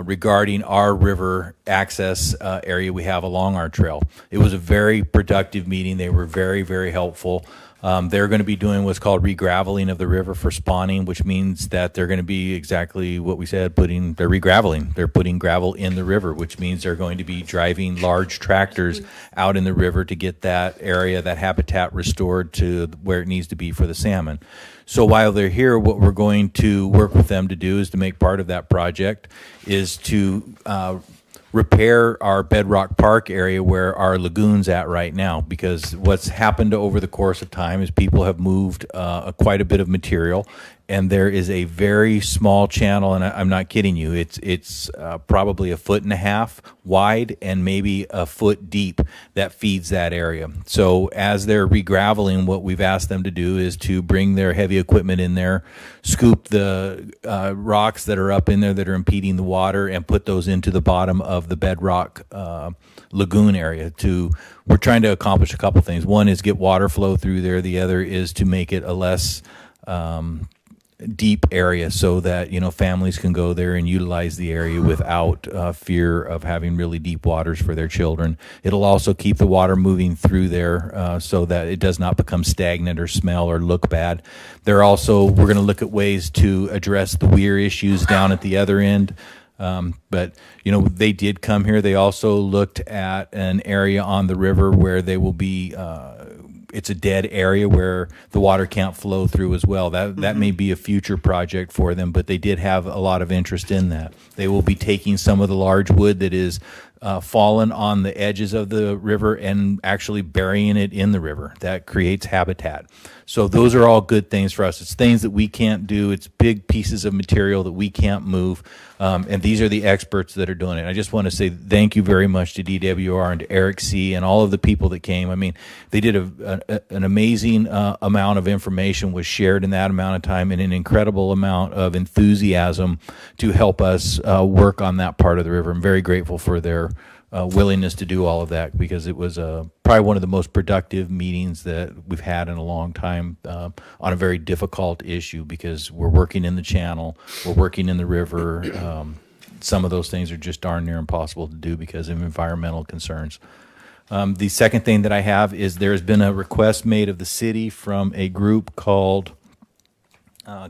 regarding our river access area we have along our trail. It was a very productive meeting. They were very, very helpful. They're going to be doing what's called regraveling of the river for spawning, which means that they're going to be exactly what we said, they're regraveling. They're putting gravel in the river, which means they're going to be driving large tractors out in the river to get that area, that habitat restored to where it needs to be for the salmon. So while they're here, what we're going to work with them to do is to make part of that project is to repair our Bedrock Park area where our lagoon's at right now, because what's happened over the course of time is people have moved quite a bit of material, and there is a very small channel, and I'm not kidding you, it's probably 1.5 feet wide and maybe 1 foot deep that feeds that area. So as they're regraveling, what we've asked them to do is to bring their heavy equipment in there, scoop the rocks that are up in there that are impeding the water, and put those into the bottom of the Bedrock lagoon area. We're trying to accomplish a couple things. One is get water flow through there. The other is to make it a less deep area so that families can go there and utilize the area without fear of having really deep waters for their children. It'll also keep the water moving through there so that it does not become stagnant or smell or look bad. We're going to look at ways to address the weir issues down at the other end. But they did come here. They also looked at an area on the river where they will be it's a dead area where the water can't flow through as well. That may be a future project for them, but they did have a lot of interest in that. They will be taking some of the large wood that is fallen on the edges of the river and actually burying it in the river. That creates habitat. So those are all good things for us. It's things that we can't do. It's big pieces of material that we can't move. And these are the experts that are doing it. I just want to say thank you very much to DWR and to Eric C. and all of the people that came. I mean, they did an amazing amount of information was shared in that amount of time, and an incredible amount of enthusiasm to help us work on that part of the river. I'm very grateful for their willingness to do all of that, because it was probably one of the most productive meetings that we've had in a long time on a very difficult issue, because we're working in the channel, we're working in the river. Some of those things are just darn near impossible to do because of environmental concerns. The second thing that I have is there's been a request made of the city from a group called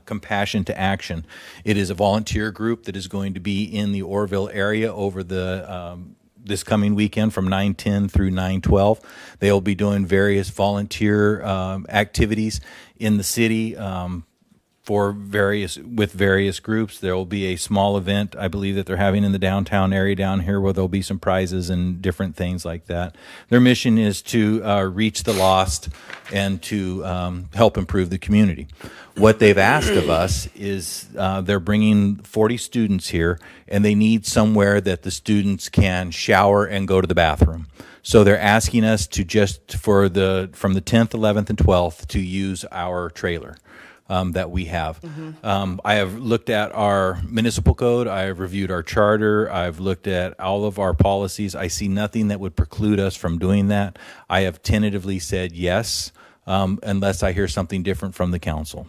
Compassion to Action. It is a volunteer group that is going to be in the Orville area over the this coming weekend from 9/10 through 9/12. They'll be doing various volunteer activities in the city with various groups. There will be a small event, I believe, that they're having in the downtown area down here where there'll be some prizes and different things like that. Their mission is to reach the lost and to help improve the community. What they've asked of us is they're bringing 40 students here, and they need somewhere that the students can shower and go to the bathroom. So they're asking us to from the 10th, 11th, and 12th to use our trailer that we have. I have looked at our municipal code. I have reviewed our charter. I've looked at all of our policies. I see nothing that would preclude us from doing that. I have tentatively said yes, unless I hear something different from the council.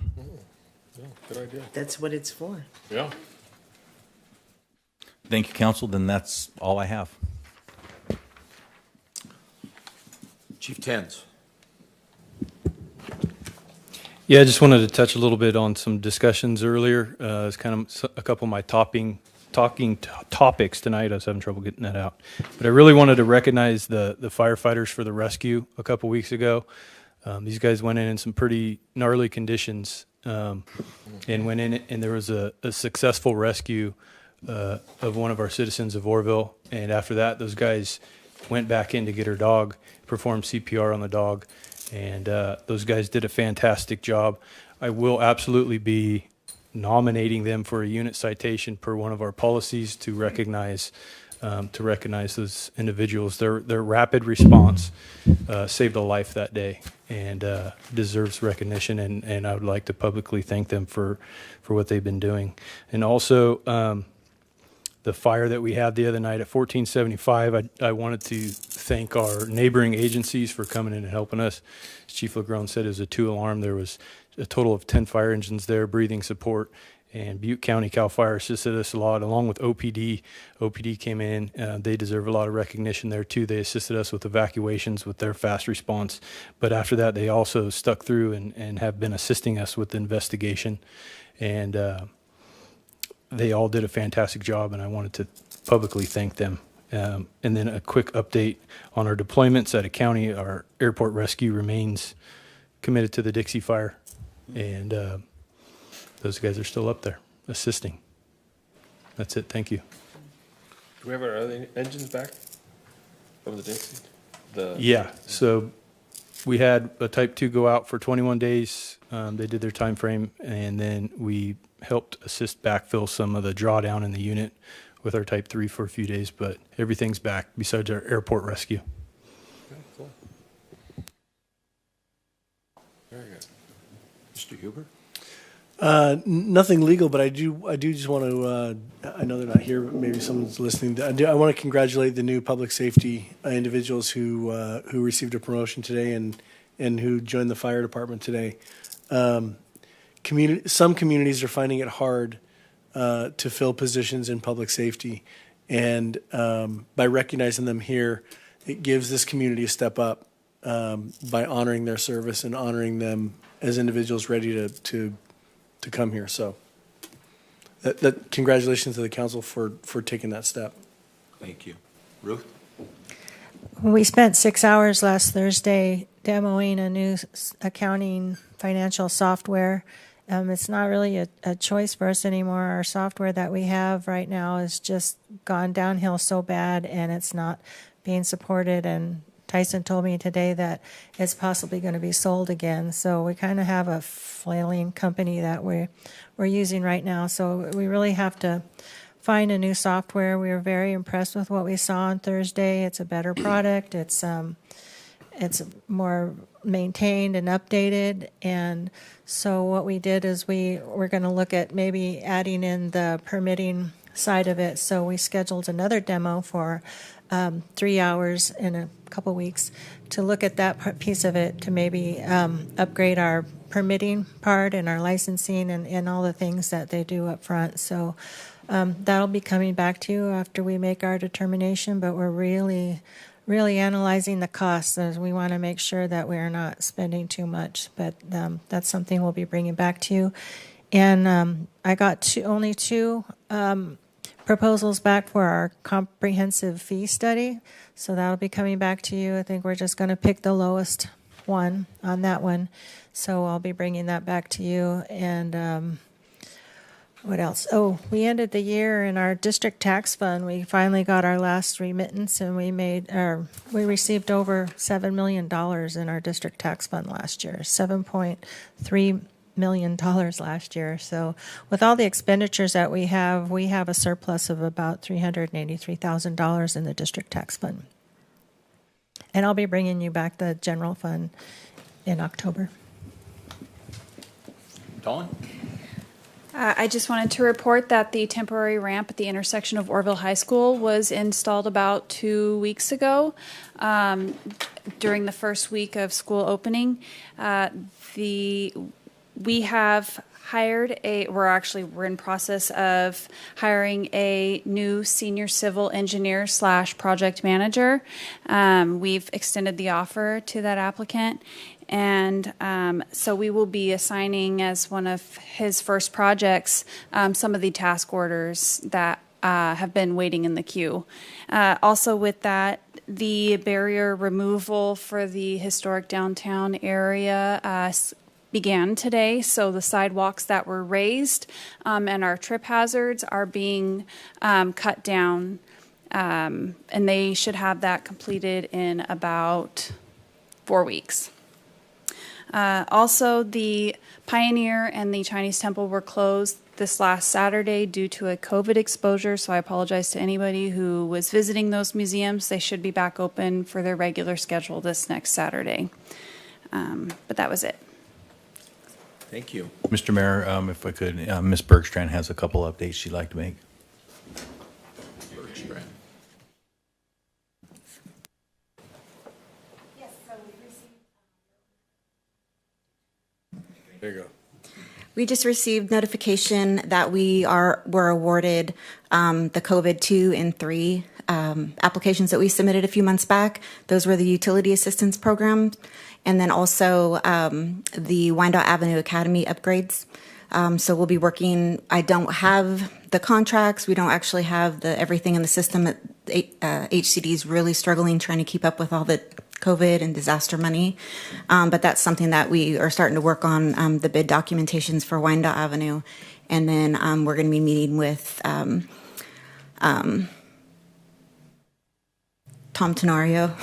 Good idea. That's what it's for. Yeah. Thank you, council. Then that's all I have. Chief Tens. Yeah, I just wanted to touch a little bit on some discussions earlier. It's kind of a couple of my topics tonight. I was having trouble getting that out. But I really wanted to recognize the firefighters for the rescue a couple weeks ago. These guys went in some pretty gnarly conditions and went in, and there was a successful rescue of one of our citizens of Orville. And after that, those guys went back in to get her dog, performed CPR on the dog, and those guys did a fantastic job. I will absolutely be nominating them for a unit citation per one of our policies to recognize those individuals. Their rapid response saved a life that day and deserves recognition, and I would like to publicly thank them for what they've been doing. And also, the fire that we had the other night at 1475, I wanted to thank our neighboring agencies for coming in and helping us. As Chief Legrone said, it was a 2-alarm. There was a total of 10 fire engines there, breathing support, and Butte County CAL FIRE assisted us a lot, along with OPD. OPD came in. They deserve a lot of recognition there, too. They assisted us with evacuations with their fast response. But after that, they also stuck through and have been assisting us with the investigation. And they all did a fantastic job, and I wanted to publicly thank them. And then a quick update on our deployments at a county. Our airport rescue remains committed to the Dixie Fire, and those guys are still up there assisting. That's it. Thank you. Do we have our other engines back from the Dixie? Yeah. So we had a Type 2 go out for 21 days. They did their time frame, and then we helped assist backfill some of the drawdown in the unit with our Type 3 for a few days, but everything's back besides our airport rescue. Okay, cool. Very good. Mr. Huber? Nothing legal, but I do just want to, I know they're not here, but maybe someone's listening. I want to congratulate the new public safety individuals who received a promotion today and who joined the fire department today. Some communities are finding it hard to fill positions in public safety, and by recognizing them here, it gives this community a step up by honoring their service and honoring them as individuals ready to come here. So that congratulations to the council for taking that step. Thank you. Ruth? We spent 6 hours last Thursday demoing a new accounting financial software. It's not really a choice for us anymore. Our software that we have right now has just gone downhill so bad, and it's not being supported. And Tyson told me today that it's possibly going to be sold again. So we kind of have a flailing company that we're using right now. So we really have to find a new software. We were very impressed with what we saw on Thursday. It's a better product. It's more maintained and updated. And so what we did is we're going to look at maybe adding in the permitting side of it. So we scheduled another demo for 3 hours in a couple weeks to look at that piece of it, to maybe upgrade our permitting part and our licensing and all the things that they do up front. So that'll be coming back to you after we make our determination, but we're really analyzing the costs, as we want to make sure that we're not spending too much. But that's something we'll be bringing back to you. And I got only two proposals back for our comprehensive fee study, so that'll be coming back to you. I think we're just going to pick the lowest 1 on that one. So I'll be bringing that back to you. And what else? Oh, we ended the year in our district tax fund. We finally got our last remittance, and we received over $7 million in our district tax fund last year, $7.3 million last year. So with all the expenditures that we have a surplus of about $383,000 in the district tax fund. And I'll be bringing you back the general fund in October. Dawn? I just wanted to report that the temporary ramp at the intersection of Orville High School was installed about 2 weeks ago during the first week of school opening. We have hired we're in process of hiring a new senior civil engineer / project manager. We've extended the offer to that applicant. And so we will be assigning as one of his first projects some of the task orders that have been waiting in the queue. Also with that, the barrier removal for the historic downtown area began today. So the sidewalks that were raised and our trip hazards are being cut down. And they should have that completed in about 4 weeks. Also, the Pioneer and the Chinese Temple were closed this last Saturday due to a COVID exposure, so I apologize to anybody who was visiting those museums. They should be back open for their regular schedule this next Saturday. But that was it. Thank you. Mr. Mayor, if I could, Ms. Bergstrand has a couple updates she'd like to make. Bergstrand. There you go. We just received notification that were awarded the COVID 2 and 3 applications that we submitted a few months back. Those were the utility assistance program, and then also the Wyandotte Avenue Academy upgrades. So we'll be working. I don't have the contracts. We don't actually have everything in the system. HCD is really struggling trying to keep up with all the COVID and disaster money. But that's something that we are starting to work on, the bid documentations for Wyandotte Avenue. And then we're going to be meeting with Tom Tenorio,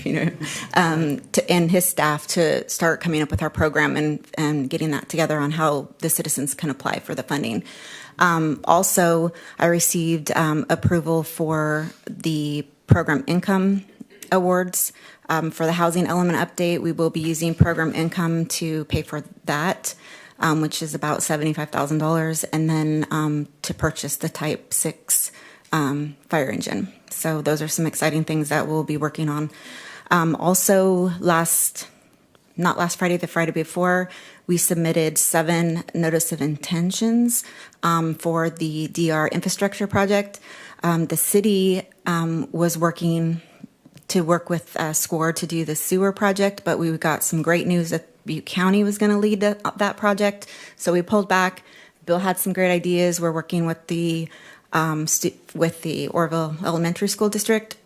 and his staff to start coming up with our program and getting that together on how the citizens can apply for the funding. Also, I received approval for the program income awards for the housing element update. We will be using program income to pay for that, which is about $75,000, and then to purchase the Type 6 fire engine. So those are some exciting things that we'll be working on. Also, not last Friday, the Friday before, we submitted 7 notice of intentions for the DR infrastructure project. The city was working with SCORE to do the sewer project, but we got some great news that Butte County was going to lead that project, so we pulled back. Bill had some great ideas. We're working with the Orville Elementary School District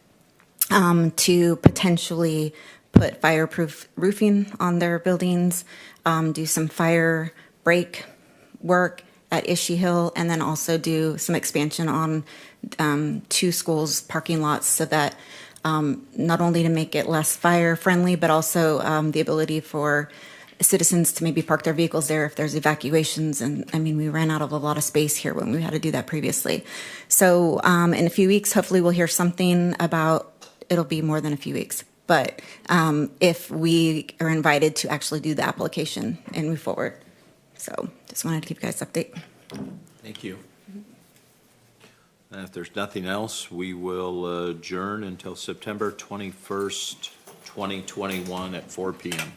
to potentially put fireproof roofing on their buildings, do some fire break work at Ishii Hill, and then also do some expansion on 2 schools' parking lots so that not only to make it less fire friendly, but also the ability for citizens to maybe park their vehicles there if there's evacuations. And I mean, we ran out of a lot of space here when we had to do that previously. So in a few weeks, hopefully we'll hear something it'll be more than a few weeks, but if we are invited to actually do the application and move forward. So just wanted to keep you guys updated. Thank you. And if there's nothing else, we will adjourn until September 21st, 2021 at 4 p.m.